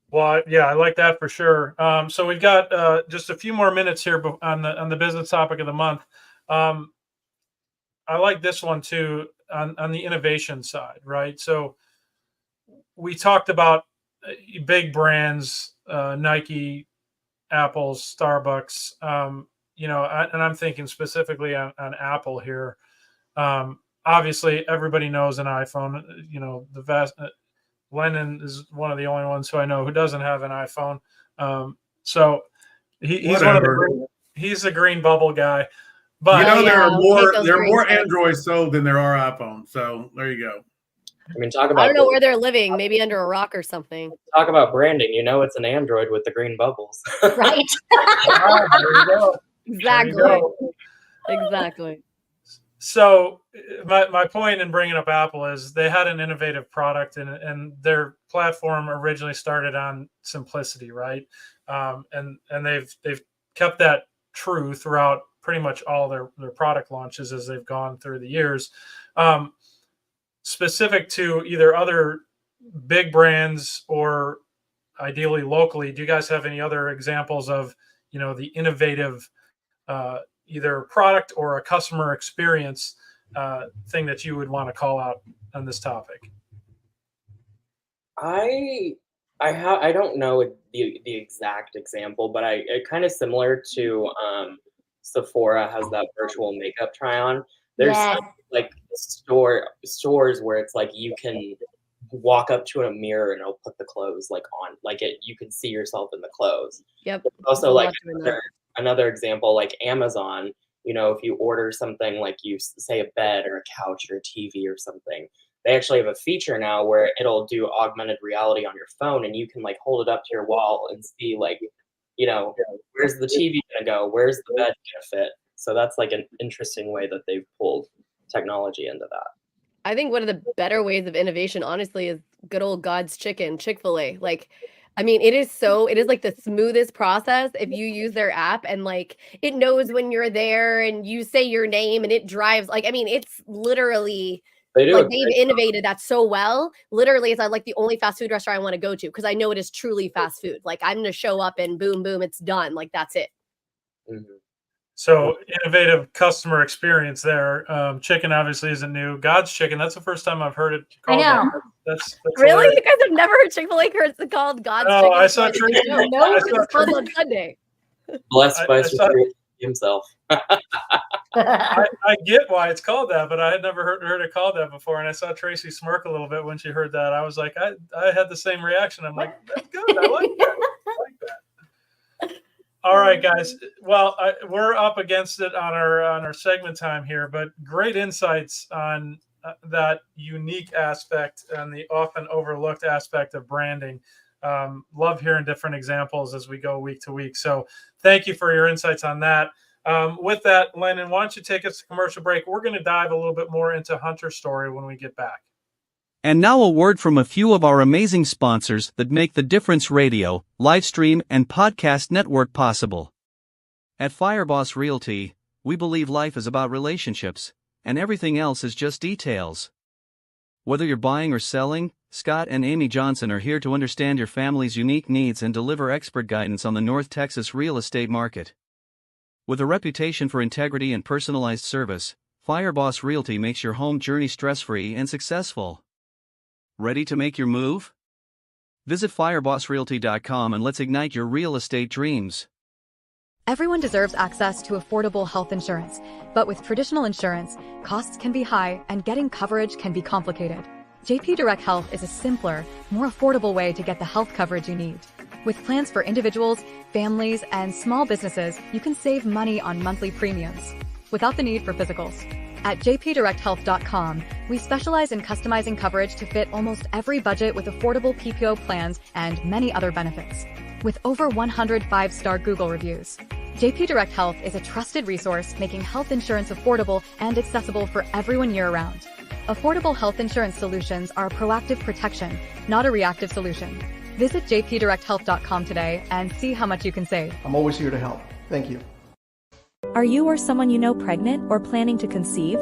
Well, yeah, I like that for sure. So we've got just a few more minutes here on the business topic of the month. I like this one too on the innovation side, right? So we talked about big brands, Nike, Apple, Starbucks, and I'm thinking specifically on Apple here. Obviously, everybody knows an iPhone. The vast. Lennon is one of the only ones who I know who doesn't have an iPhone. So he's he's a green bubble guy. But there are more Androids sold than there are iPhones. So there you go. I mean, talk about. I don't know where they're living. Maybe under a rock or something. Talk about branding. It's an Android with the green bubbles. Right. There you go. Exactly. So my point in bringing up Apple is they had an innovative product and their platform originally started on simplicity, right? And they've kept that true throughout pretty much all their product launches as they've gone through the years. Specific to either other big brands or ideally locally, do you guys have any other examples of the innovative either product or a customer experience thing that you would want to call out on this topic? I don't know the exact example, but I kind of similar to Sephora has that virtual makeup try on. There's some, like stores where it's like you can walk up to a mirror and it'll put the clothes like on, like you can see yourself in the clothes. Yep. There's also like another example, like Amazon, if you order something like you say a bed or a couch or a TV or something, they actually have a feature now where it'll do augmented reality on your phone, and you can like hold it up to your wall and see like, where's the TV gonna go? Where's the bed gonna fit? So that's like an interesting way that they've pulled technology into that. I think one of the better ways of innovation, honestly, is good old God's Chicken, Chick-fil-A. Like, I mean, it is like the smoothest process if you use their app, and like it knows when you're there and you say your name and it drives. Like, I mean, it's literally like they've innovated that so well. Literally, it's like the only fast food restaurant I want to go to because I know it is truly fast food. Like, I'm going to show up and boom, boom, it's done. Like, that's it. Mm-hmm. So innovative customer experience there. Chicken obviously isn't new. God's Chicken, that's the first time I've heard it called. I know. That's really? hilarious. You guys have never heard Chick-fil-A called God's Chicken? I saw Tracey. No, it's called on Sunday. Blessed by himself. I get why it's called that, but I had never heard it called that before. And I saw Tracey smirk a little bit when she heard that. I was like, I had the same reaction. I'm like, that's good. I like that. All right, guys. Well, we're up against it on our segment time here, but great insights on that unique aspect and the often overlooked aspect of branding. Love hearing different examples as we go week to week. So thank you for your insights on that. With that, Lennon, why don't you take us to commercial break? We're going to dive a little bit more into Hunter's story when we get back. And now a word from a few of our amazing sponsors that make the Difference Radio, live stream, and podcast network possible. At Fireboss Realty, we believe life is about relationships, and everything else is just details. Whether you're buying or selling, Scott and Amy Johnson are here to understand your family's unique needs and deliver expert guidance on the North Texas real estate market. With a reputation for integrity and personalized service, Fireboss Realty makes your home journey stress-free and successful. Ready to make your move? Visit firebossrealty.com and let's ignite your real estate dreams. Everyone deserves access to affordable health insurance, but with traditional insurance, costs can be high and getting coverage can be complicated. JP Direct Health is a simpler, more affordable way to get the health coverage you need. With plans for individuals, families, and small businesses, you can save money on monthly premiums without the need for physicals. At jpdirecthealth.com, we specialize in customizing coverage to fit almost every budget with affordable PPO plans and many other benefits. With over 100 5-star Google reviews, JP Direct Health is a trusted resource making health insurance affordable and accessible for everyone year-round. Affordable health insurance solutions are a proactive protection, not a reactive solution. Visit jpdirecthealth.com today and see how much you can save. I'm always here to help. Thank you. Are you or someone you know pregnant or planning to conceive?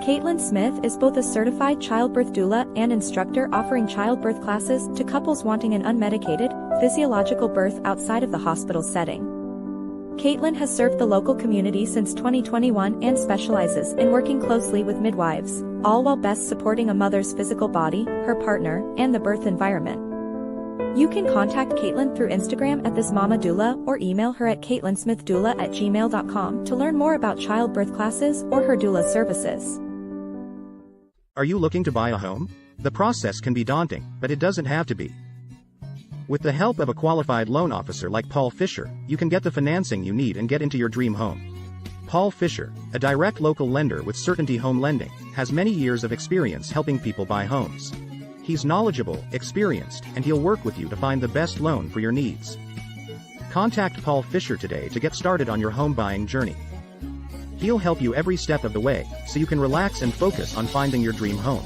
Caitlin Smith is both a certified childbirth doula and instructor offering childbirth classes to couples wanting an unmedicated, physiological birth outside of the hospital setting. Caitlin has served the local community since 2021 and specializes in working closely with midwives, all while best supporting a mother's physical body, her partner, and the birth environment. You can contact Caitlin through Instagram at thismamadoula or email her at caitlinsmithdoula@gmail.com to learn more about childbirth classes or her doula services. Are you looking to buy a home? The process can be daunting, but it doesn't have to be. With the help of a qualified loan officer like Paul Fisher, you can get the financing you need and get into your dream home. Paul Fisher, a direct local lender with Certainty Home Lending, has many years of experience helping people buy homes. He's knowledgeable, experienced, and he'll work with you to find the best loan for your needs. Contact Paul Fisher today to get started on your home buying journey. He'll help you every step of the way, so you can relax and focus on finding your dream home.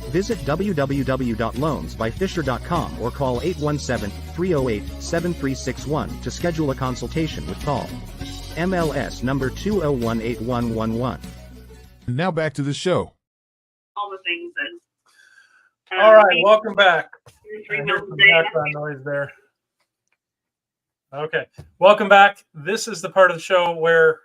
Visit www.loansbyfisher.com or call 817-308-7361 to schedule a consultation with Paul. MLS number 2018111. Now back to the show. All the things that. All right, welcome back. Here's some background noise there. Okay, welcome back. This is the part of the show where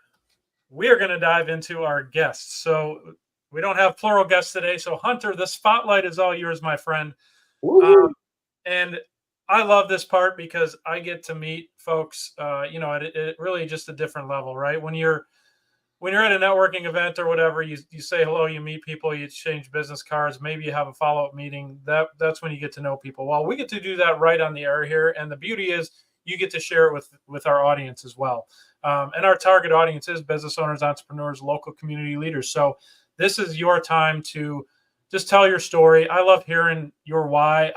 we are going to dive into our guests. So we don't have plural guests today. So Hunter, the spotlight is all yours, my friend. And I love this part because I get to meet folks, it really just a different level, right? When you're at a networking event or whatever, you say hello, you meet people, you exchange business cards, maybe you have a follow-up meeting. That's when you get to know people. Well, we get to do that right on the air here. And the beauty is you get to share it with our audience as well. And our target audience is business owners, entrepreneurs, local community leaders. So this is your time to just tell your story. I love hearing your why.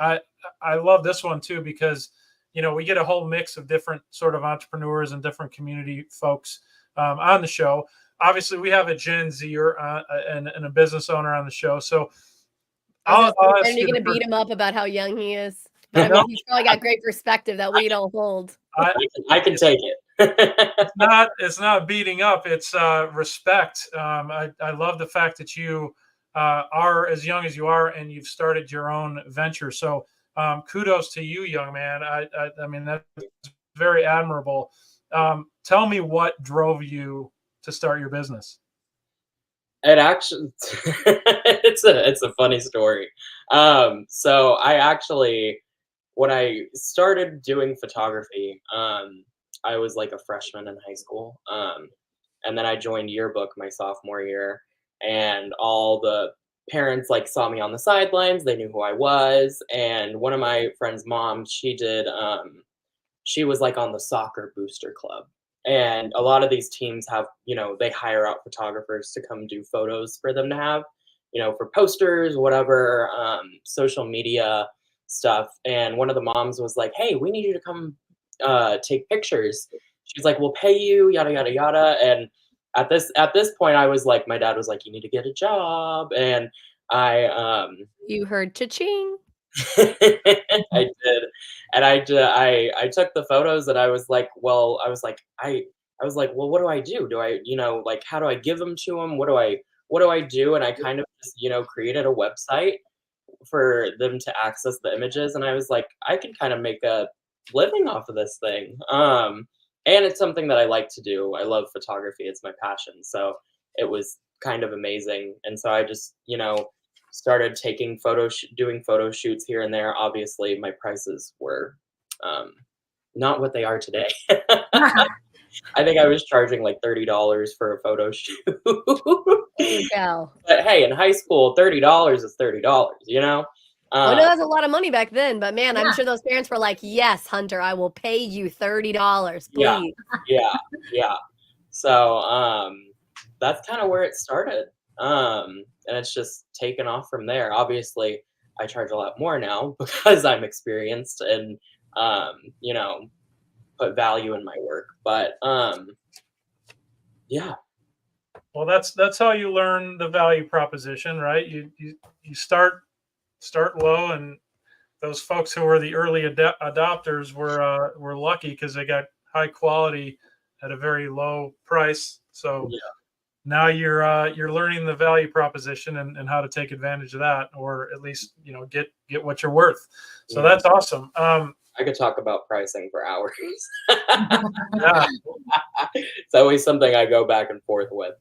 I love this one too, because, you know, we get a whole mix of different sort of entrepreneurs and different community folks on the show. Obviously, we have a Gen Zer and a business owner on the show. So Are you going to beat him up about how young he is? But I mean, he's probably got great perspective that we don't hold. I can take it. It's not beating up. It's respect. I love the fact that you are as young as you are, and you've started your own venture. So kudos to you, young man. I mean, that's very admirable. Tell me what drove you to start your business. It actually, it's a funny story. So I actually, when I started doing photography, I was like a freshman in high school. And then I joined yearbook my sophomore year, and all the parents like saw me on the sidelines. They knew who I was. And one of my friend's moms, she was like on the soccer booster club. And a lot of these teams have, you know, they hire out photographers to come do photos for them to have, you know, for posters, whatever, social media stuff. And one of the moms was like, hey, we need you to come take pictures. She's like, we'll pay you, yada, yada, yada. And at this point, I was like, my dad was like, you need to get a job. And you heard cha-ching. I did. And I took the photos, and I was like, well, what do I do? Do I, you know, like, how do I give them to them? What do I do? And I kind of just, you know, created a website for them to access the images. And I was like, I can kind of make a living off of this thing. And it's something that I like to do. I love photography. It's my passion. So it was kind of amazing. And so I just, you know, started taking doing photo shoots here and there. Obviously, my prices were not what they are today. I think I was charging like $30 for a photo shoot. Go. But hey, in high school, $30 is $30, you know? Oh, no, that's a lot of money back then. But man, I'm sure those parents were like, yes, Hunter, I will pay you $30, please. Yeah. So that's kind of where it started. And it's just taken off from there. Obviously, I charge a lot more now because I'm experienced and, you know, put value in my work. But yeah. Well, that's how you learn the value proposition, right? You start low, and those folks who were the early adopters were lucky because they got high quality at a very low price. So now you're learning the value proposition and how to take advantage of that, or at least, you know, get what you're worth. So that's awesome. I could talk about pricing for hours. Yeah. It's always something I go back and forth with.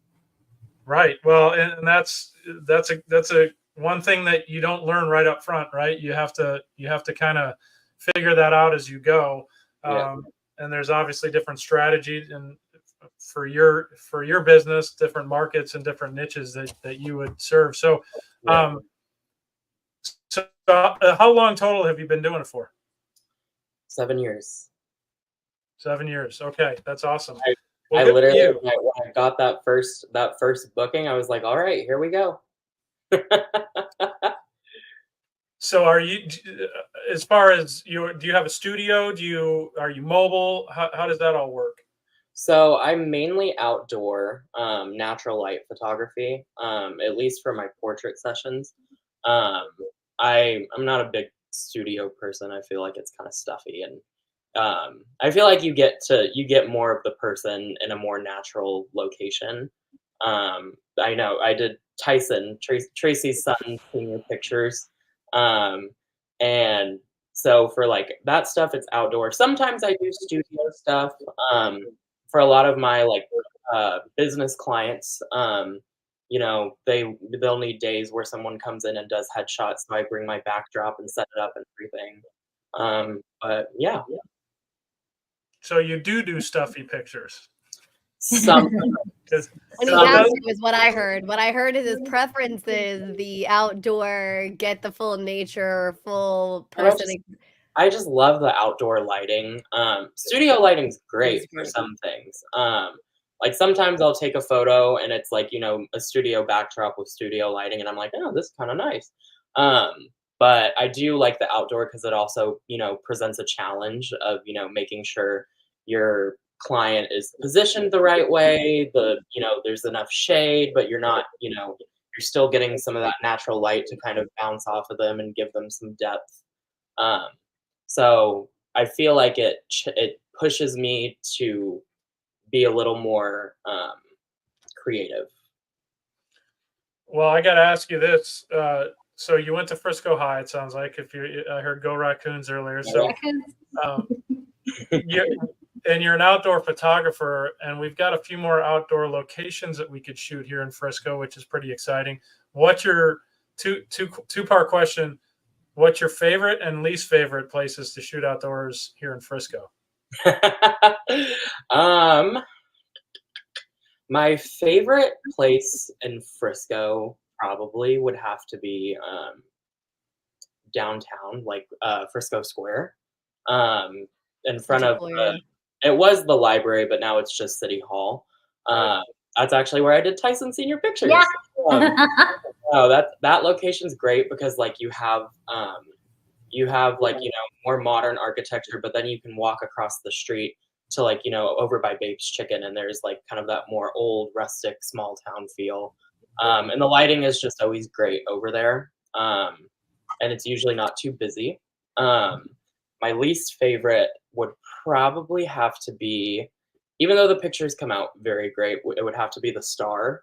Right. Well, and that's a one thing that you don't learn right up front, right? You have to kind of figure that out as you go. And there's obviously different strategies and for your business, different markets and different niches that you would serve. So, how long total have you been doing it for? 7 years. 7 years. Okay. That's awesome. I literally, when I got that first booking, I was like, all right, here we go. So are you, as far as do you have a studio? Are you mobile? How does that all work? So I'm mainly outdoor, natural light photography, at least for my portrait sessions. I'm not a big studio person. I feel like it's kind of stuffy, and I feel like you get more of the person in a more natural location. I know I did Tracey's son senior pictures. And so for like that stuff, it's outdoor. Sometimes I do studio stuff. For a lot of my like business clients, you know, they'll need days where someone comes in and does headshots. So I bring my backdrop and set it up and everything. But yeah. So you do stuffy pictures. Some. When he has to is what I heard. What I heard is his preference is the outdoor, get the full nature, full person. I just love the outdoor lighting. Studio lighting's great for some things. Like sometimes I'll take a photo and it's like, you know, a studio backdrop with studio lighting, and I'm like, oh, this is kind of nice. But I do like the outdoor because it also, you know, presents a challenge of, you know, making sure your client is positioned the right way, you know, there's enough shade, but you're not, you know, you're still getting some of that natural light to kind of bounce off of them and give them some depth. So I feel like it pushes me to be a little more creative. Well, I got to ask you this. So you went to Frisco High, it sounds like. I heard Go Raccoons earlier. So, you're an outdoor photographer, and we've got a few more outdoor locations that we could shoot here in Frisco, which is pretty exciting. What's your two-part question? What's your favorite and least favorite places to shoot outdoors here in Frisco? My favorite place in Frisco probably would have to be downtown, like Frisco Square, in front of it was the library, but now it's just City Hall. That's actually where I did Tyson Senior Pictures. Yeah. Oh, that location's great because like you have like, you know, more modern architecture, but then you can walk across the street to like, you know, over by Babe's Chicken, and there's like kind of that more old rustic small town feel. And the lighting is just always great over there. And it's usually not too busy. My least favorite would probably have to be, even though the pictures come out very great, it would have to be the Star.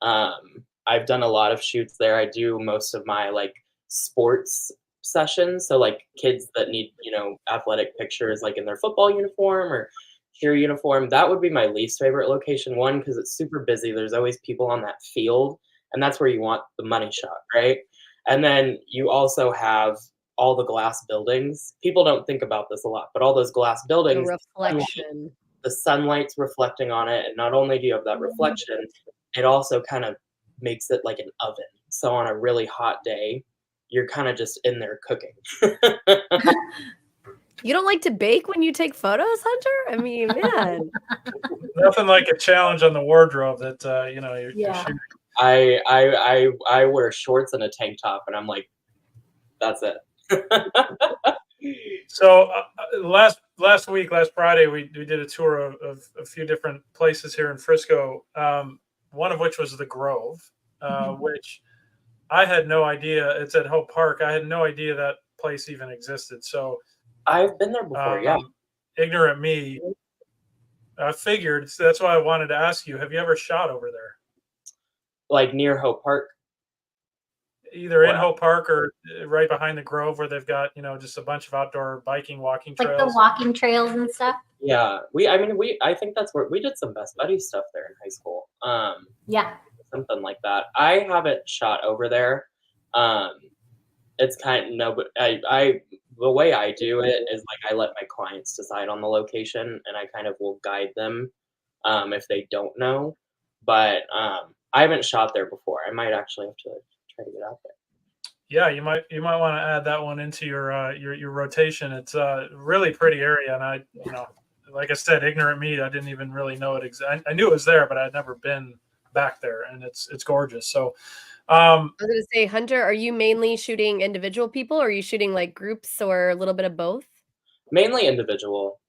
I've done a lot of shoots there. I do most of my like sports sessions, so like kids that need, you know, athletic pictures like in their football uniform or cheer uniform. That would be my least favorite location. One, because it's super busy, there's always people on that field, and that's where you want the money shot, right? And then you also have all the glass buildings. People don't think about this a lot, but all those glass buildings, the reflection, the sunlight's reflecting on it, and not only do you have that reflection, it also kind of makes it like an oven. So on a really hot day, you're kind of just in there cooking. You don't like to bake when you take photos, Hunter? I mean, man. Nothing like a challenge on the wardrobe that you know you're shooting. I wear shorts and a tank top, and I'm like, that's it. So last Friday, we did a tour of a few different places here in Frisco. One of which was the Grove, which I had no idea. It's at Hope Park. I had no idea that place even existed. So I've been there before. Yeah, ignorant me. I figured. So that's why I wanted to ask you. Have you ever shot over there? Like near Hope Park? Either in Hope Park or right behind the Grove, where they've got, you know, just a bunch of outdoor biking, walking trails. Like the walking trails and stuff. Yeah, I think that's where we did some Best Buddies stuff there in high school. Yeah, something like that. I haven't shot over there. It's kind of but the way I do it is like I let my clients decide on the location, and I kind of will guide them if they don't know. But I haven't shot there before. I might actually have to try to get out there. Yeah, you might want to add that one into your rotation. It's a really pretty area, and you know, like I said, ignorant me, I didn't even really know it. I knew it was there, but I'd never been back there, and it's gorgeous. So, I was going to say, Hunter, are you mainly shooting individual people, or are you shooting like groups, or a little bit of both? Mainly individual.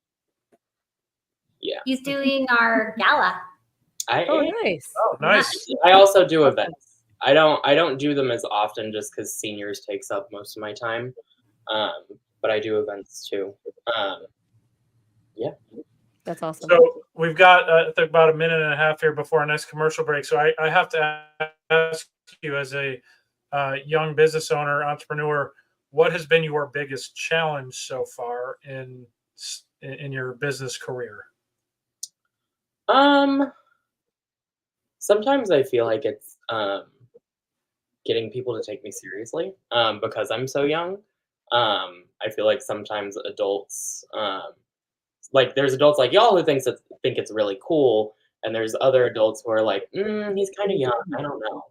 Yeah. He's doing our gala. Nice. Oh, nice. I also do events. I don't do them as often just because seniors takes up most of my time. But I do events too. Yeah. That's awesome. So we've got I think about a minute and a half here before our next commercial break. So I have to ask you, as a young business owner, entrepreneur, what has been your biggest challenge so far in your business career? Sometimes I feel like it's getting people to take me seriously because I'm so young. I feel like sometimes adults, like there's adults like y'all who think it's really cool, and there's other adults who are like, he's kind of young, I don't know.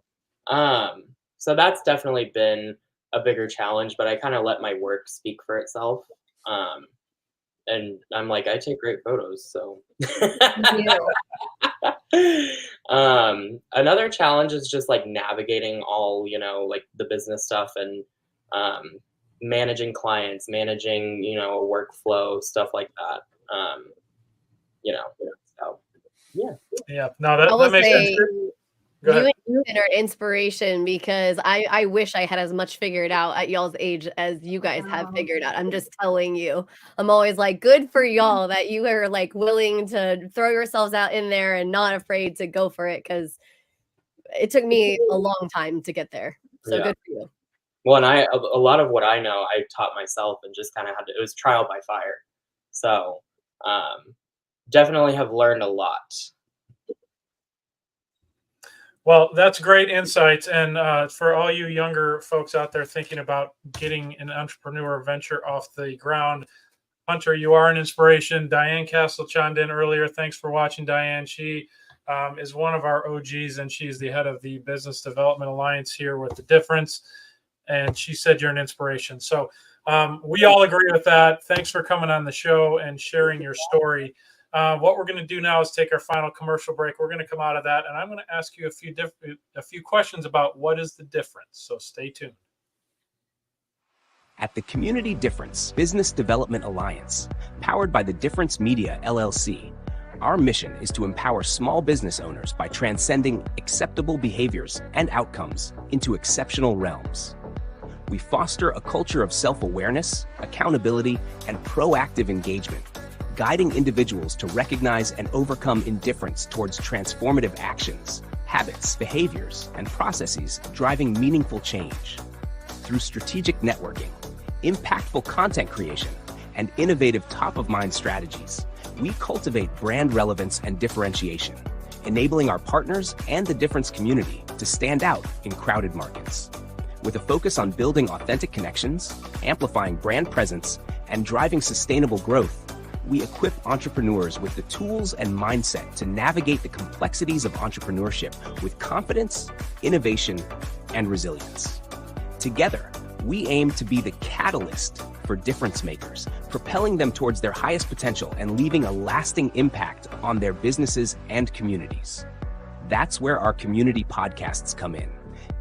So that's definitely been a bigger challenge, but I kind of let my work speak for itself. And I'm like, I take great photos, so. You. Another challenge is just like navigating all, like the business stuff and managing clients, managing, a workflow, stuff like that. So yeah. Yeah, no, I that will makes sense. say Go you ahead. and Ethan are inspiration because I wish I had as much figured out at y'all's age as you guys have figured out. I'm just telling you. I'm always like, good for y'all that you are like willing to throw yourselves out in there and not afraid to go for it, because it took me a long time to get there. So Yeah. good for you. Well, and a lot of what I know, I taught myself and just kind of it was trial by fire. So definitely have learned a lot. Well, that's great insights. And for all you younger folks out there thinking about getting an entrepreneur venture off the ground, Hunter, you are an inspiration. Diane Castle chimed in earlier. Thanks for watching, Diane. She is one of our OGs, and she's the head of the Business Development Alliance here with The Difference. And she said you're an inspiration. So we all agree with that. Thanks for coming on the show and sharing your story. What we're going to do now is take our final commercial break. We're going to come out of that, and I'm going to ask you a few questions about what is the difference. So stay tuned. At the Community Difference Business Development Alliance, powered by the Difference Media LLC, our mission is to empower small business owners by transcending acceptable behaviors and outcomes into exceptional realms. We foster a culture of self-awareness, accountability, and proactive engagement, guiding individuals to recognize and overcome indifference towards transformative actions, habits, behaviors, and processes driving meaningful change. Through strategic networking, impactful content creation, and innovative top-of-mind strategies, we cultivate brand relevance and differentiation, enabling our partners and the Difference community to stand out in crowded markets. With a focus on building authentic connections, amplifying brand presence, and driving sustainable growth, we equip entrepreneurs with the tools and mindset to navigate the complexities of entrepreneurship with confidence, innovation, and resilience. Together, we aim to be the catalyst for difference makers, propelling them towards their highest potential and leaving a lasting impact on their businesses and communities. That's where our community podcasts come in.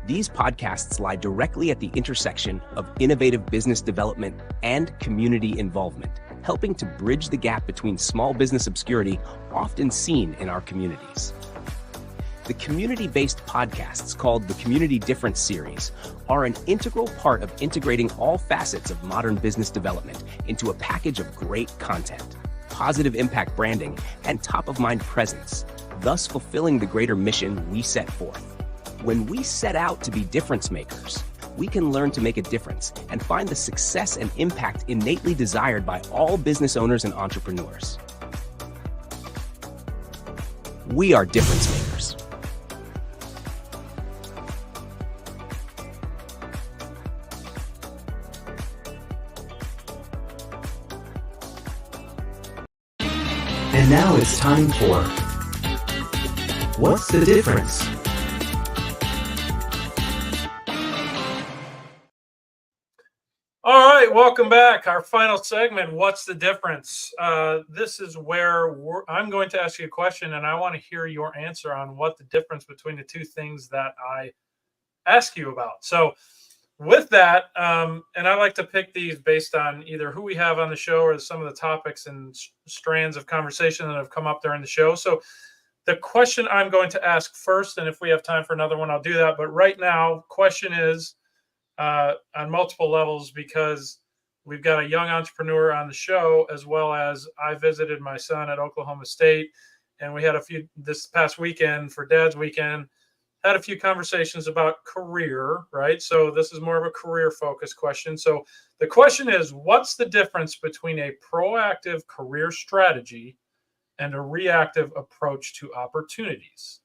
These podcasts lie directly at the intersection of innovative business development and community involvement, helping to bridge the gap between small business obscurity often seen in our communities. The community-based podcasts called the Community Difference Series are an integral part of integrating all facets of modern business development into a package of great content, positive impact branding, and top-of-mind presence, thus fulfilling the greater mission we set forth. When we set out to be difference makers, we can learn to make a difference and find the success and impact innately desired by all business owners and entrepreneurs. We are difference makers. And now it's time for What's the Difference? All right, welcome back. Our final segment, What's the Difference? This is where I'm going to ask you a question, and I want to hear your answer on what the difference between the two things that I ask you about. So with that, and I like to pick these based on either who we have on the show or some of the topics and strands of conversation that have come up during the show. So the question I'm going to ask first, and if we have time for another one, I'll do that. But right now, question is, on multiple levels, because we've got a young entrepreneur on the show, as well as I visited my son at Oklahoma State, and we had a few this past weekend for Dad's Weekend, had a few conversations about career, right? So this is more of a career focused question. So the question is, what's the difference between a proactive career strategy and a reactive approach to opportunities?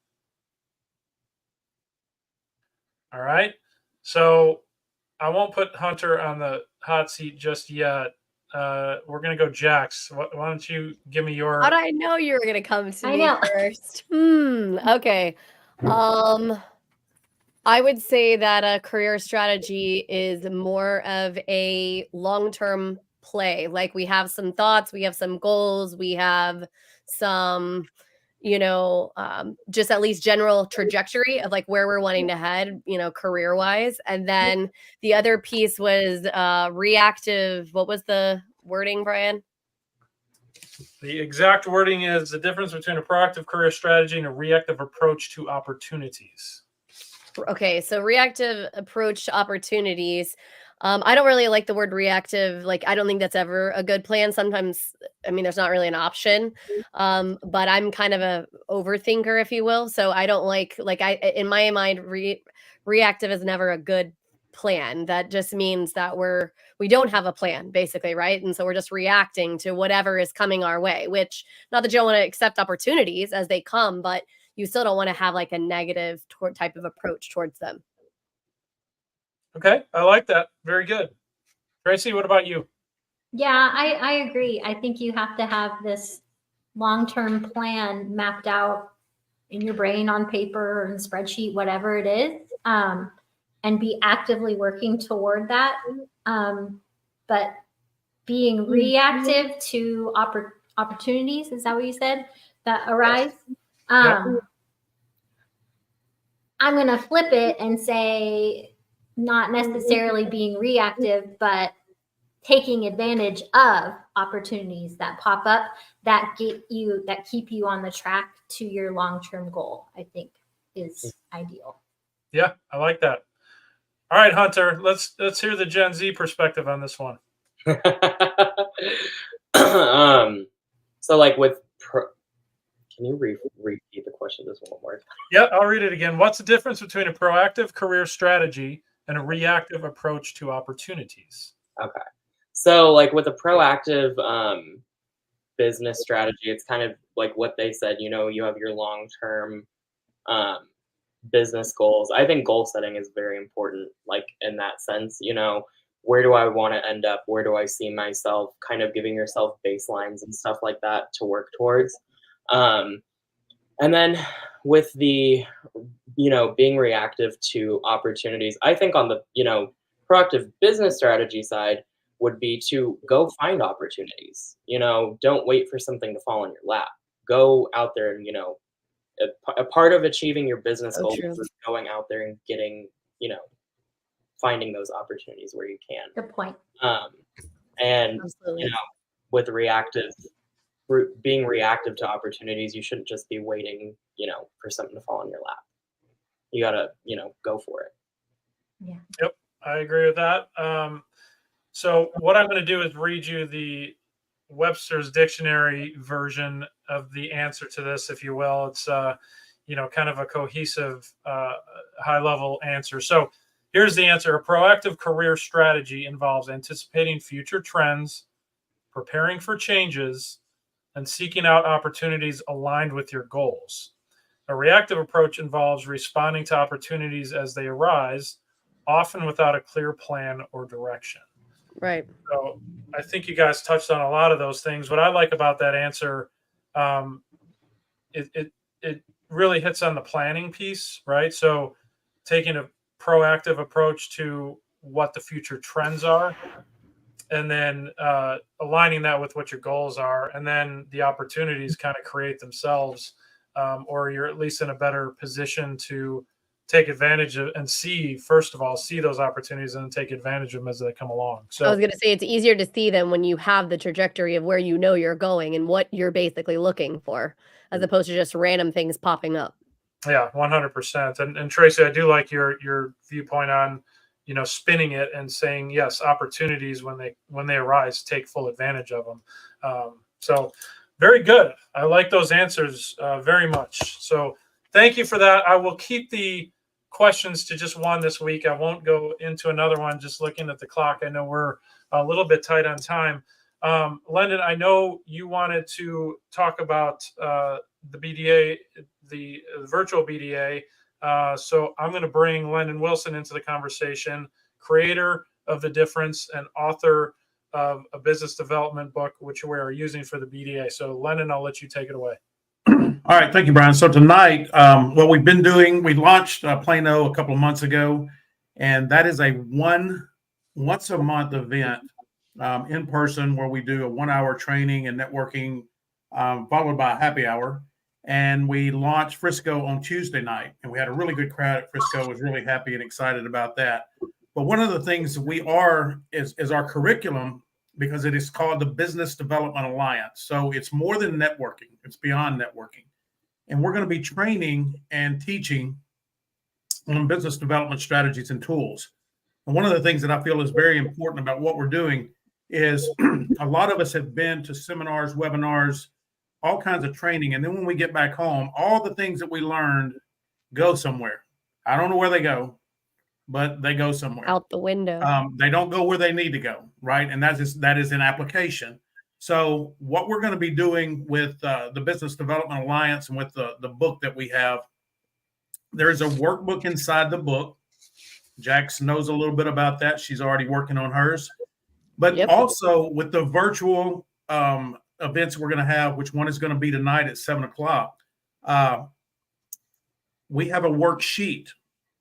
All right. So I won't put Hunter on the hot seat just yet. We're going to go Jax. Why don't you give me your... How did I know you were going to come to I me know. first? Okay. I would say that a career strategy is more of a long-term play. Like we have some thoughts, we have some goals, we have some, just at least general trajectory of like where we're wanting to head, career wise. And then the other piece was reactive. What was the wording, Brian? The exact wording is the difference between a proactive career strategy and a reactive approach to opportunities. Okay, so reactive approach to opportunities. I don't really like the word reactive. Like, I don't think that's ever a good plan. Sometimes, there's not really an option. But I'm kind of a overthinker, if you will. So I don't in my mind, reactive is never a good plan. That just means that we don't have a plan, basically, right? And so we're just reacting to whatever is coming our way, which, not that you don't want to accept opportunities as they come, but you still don't want to have like a negative type of approach towards them. Okay, I like that. Very good. Tracey, what about you? Yeah, I agree. I think you have to have this long-term plan mapped out in your brain, on paper, or in a spreadsheet, whatever it is, and be actively working toward that. But being reactive to opportunities, is that what you said, that arise? I'm going to flip it and say, not necessarily being reactive, but taking advantage of opportunities that pop up that keep you on the track to your long-term goal, I think is ideal. Yeah, I like that. All right, Hunter, let's hear the Gen Z perspective on this one. So like can you repeat the question just one more time? Yeah, I'll read it again. What's the difference between a proactive career strategy and a reactive approach to opportunities? Okay. So like with a proactive business strategy, it's kind of like what they said, you have your long-term business goals. I think goal setting is very important, like in that sense, where do I want to end up? Where do I see myself? Kind of giving yourself baselines and stuff like that to work towards. And then with the, being reactive to opportunities, I think on the, proactive business strategy side would be to go find opportunities. Don't wait for something to fall in your lap. Go out there and, a part of achieving your business goals is going out there and getting, finding those opportunities where you can. Good point. And, Absolutely. With being reactive to opportunities, you shouldn't just be waiting, for something to fall in your lap. You gotta, go for it. Yeah. Yep, I agree with that. So what I'm going to do is read you the Webster's Dictionary version of the answer to this, if you will. It's, kind of a cohesive, high-level answer. So here's the answer. A proactive career strategy involves anticipating future trends, preparing for changes, and seeking out opportunities aligned with your goals. A reactive approach involves responding to opportunities as they arise, often without a clear plan or direction. Right. So I think you guys touched on a lot of those things. What I like about that answer, it really hits on the planning piece, right? So taking a proactive approach to what the future trends are, and then aligning that with what your goals are, and then the opportunities kind of create themselves, or you're at least in a better position to take advantage of and see those opportunities and then take advantage of them as they come along. So I was going to say it's easier to see them when you have the trajectory of where you're going and what you're basically looking for, as opposed to just random things popping up. Yeah, 100%. And Tracey, I do like your viewpoint on, spinning it and saying, yes, opportunities when they arise, take full advantage of them. So very good. I like those answers very much. So thank you for that. I will keep the questions to just one this week. I won't go into another one. Just looking at the clock, I know we're a little bit tight on time. Lendon, I know you wanted to talk about the BDA, the virtual BDA. So I'm going to bring Lendon Wilson into the conversation, creator of The Difference and author of a business development book, which we are using for the BDA. So Lendon, I'll let you take it away. All right. Thank you, Brian. So tonight, what we've been doing, we launched Plano a couple of months ago, and that is a once a month event in person, where we do a 1 hour training and networking, followed by a happy hour. And we launched Frisco on Tuesday night, and we had a really good crowd at Frisco. Was really happy and excited about that. But one of the things we are is our curriculum, because it is called the Business Development Alliance. So it's more than networking; it's beyond networking, and we're going to be training and teaching on business development strategies and tools. And one of the things that I feel is very important about what we're doing is a lot of us have been to seminars, webinars, all kinds of training. And then when we get back home, all the things that we learned go somewhere. I don't know where they go, but they go somewhere. Out the window. They don't go where they need to go, right? And that is an application. So what we're going to be doing with the Business Development Alliance and with the book that we have, there's a workbook inside the book. Jax knows a little bit about that. She's already working on hers. But also with the virtual events we're going to have, which one is going to be tonight at 7:00. We have a worksheet.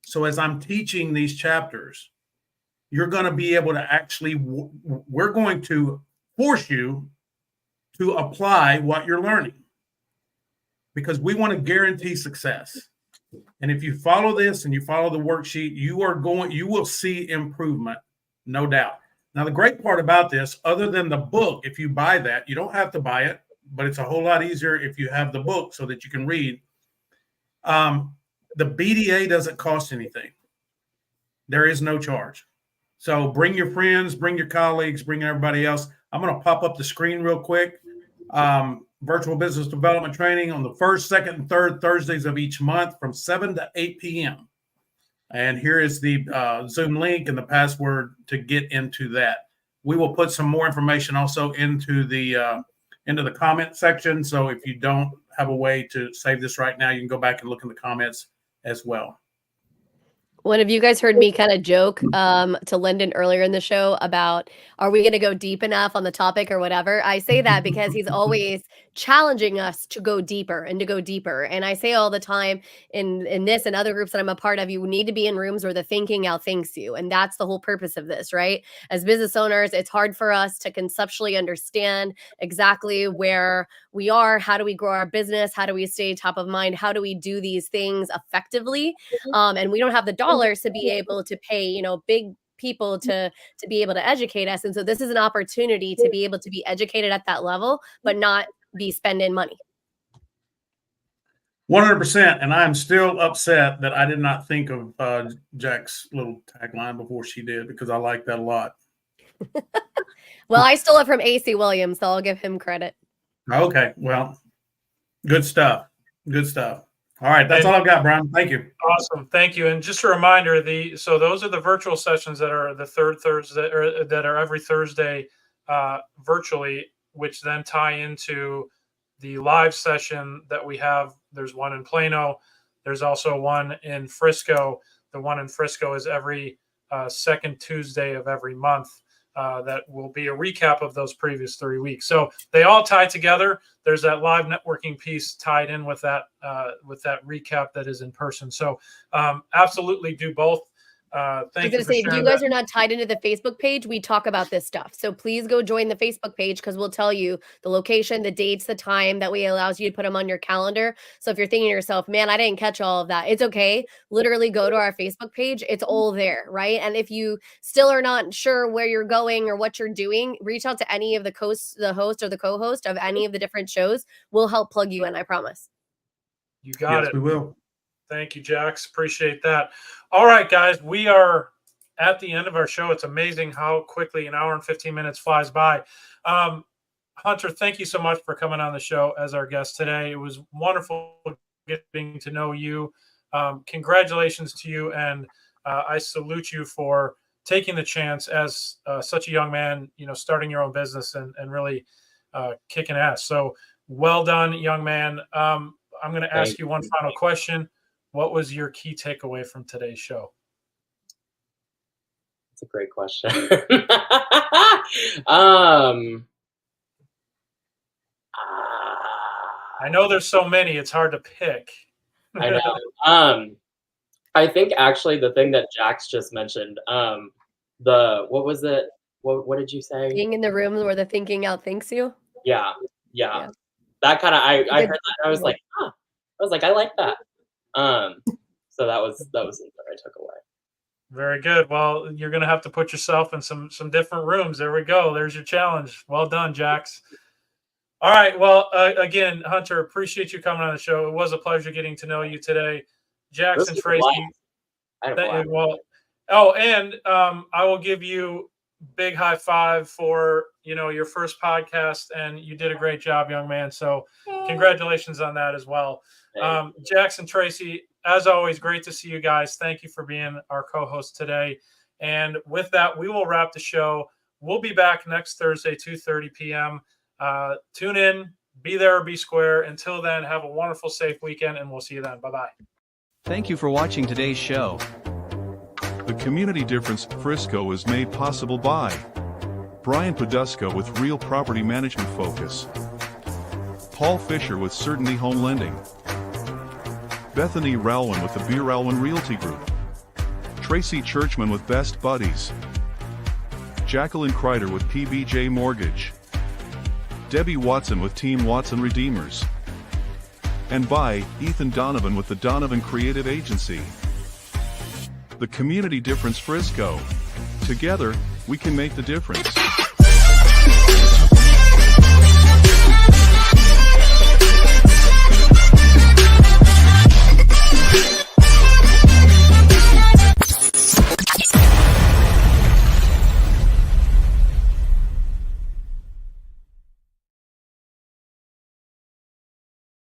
So as I'm teaching these chapters, you're going to be able to actually, we're going to force you to apply what you're learning, because we want to guarantee success. And if you follow this and you follow the worksheet, you will see improvement, no doubt. Now, the great part about this, other than the book, if you buy that, you don't have to buy it, but it's a whole lot easier if you have the book so that you can read. The BDA doesn't cost anything. There is no charge. So bring your friends, bring your colleagues, bring everybody else. I'm going to pop up the screen real quick. Virtual business development training on the first, second, and third Thursdays of each month from 7 to 8 p.m. And here is the Zoom link and the password to get into that. We will put some more information also into the comment section. So if you don't have a way to save this right now, you can go back and look in the comments as well. One of you guys heard me kind of joke to Lyndon earlier in the show about, are we going to go deep enough on the topic or whatever? I say that because he's always challenging us to go deeper and to go deeper. And I say all the time in this and other groups that I'm a part of, you need to be in rooms where the thinking outthinks you. And that's the whole purpose of this, right? As business owners, it's hard for us to conceptually understand exactly where we are. How do we grow our business? How do we stay top of mind? How do we do these things effectively? And we don't have the dollars to be able to pay, big people to be able to educate us. And so this is an opportunity to be able to be educated at that level, but not be spending money. 100%. And I'm still upset that I did not think of Jack's little tagline before she did, because I like that a lot. Well, I stole it from AC Williams, so I'll give him credit. Okay. Well, good stuff. Good stuff. All right. That's all I've got, Brian. Thank you. Awesome. Thank you. And just a reminder, so those are the virtual sessions that are the third Thursday, or that are every Thursday virtually, which then tie into the live session that we have. There's one in Plano. There's also one in Frisco. The one in Frisco is every second Tuesday of every month. That will be a recap of those previous 3 weeks. So they all tie together. There's that live networking piece tied in with that recap that is in person. So absolutely do both. Thank you. If you guys are not tied into the Facebook page, we talk about this stuff. So please go join the Facebook page, because we'll tell you the location, the dates, the time. That way allows you to put them on your calendar. So if you're thinking to yourself, man, I didn't catch all of that, it's okay. Literally go to our Facebook page. It's all there, right? And if you still are not sure where you're going or what you're doing, reach out to any of the host or the co-host of any of the different shows. We'll help plug you in, I promise. You got it. We will. Thank you, Jax. Appreciate that. All right, guys, we are at the end of our show. It's amazing how quickly an hour and 15 minutes flies by. Hunter, thank you so much for coming on the show as our guest today. It was wonderful getting to know you. Congratulations to you, and I salute you for taking the chance as such a young man, starting your own business and really kicking ass. So well done, young man. I'm going to ask you one final question. What was your key takeaway from today's show? That's a great question. I know there's so many, it's hard to pick. I know. I think actually the thing that Jax just mentioned, what was it? what did you say? Being in the rooms where the thinking out thinks you. Yeah. That kind of I heard that. And I was like, I like that. So that was something I took away. Very good. Well, you're going to have to put yourself in some different rooms. There we go. There's your challenge. Well done, Jax. All right. Well, again, Hunter, appreciate you coming on the show. It was a pleasure getting to know you today. Jax and Tracey. I will give you big high five for, your first podcast, and you did a great job, young man. So congratulations on that as well. Jax and Tracey, as always, great to see you guys. Thank you for being our co-host today. And with that, we will wrap the show. We'll be back next Thursday, 2:30 p.m. Tune in, be there or be square. Until then, have a wonderful, safe weekend, and we'll see you then. Bye-bye. Thank you for watching today's show. The Community Difference Frisco is made possible by Brian Poduska with Real Property Management Focus, Paul Fisher with Certainty Home Lending, Bethany Ralwin with the Beer Ralwin Realty Group, Tracey Churchman with Best Buddies, Jax Crider with PBJ Mortgage, Debbie Watson with Team Watson Redeemers, and by Ethan Donovan with the Donovan Creative Agency. The Community Difference Frisco. Together, we can make the difference.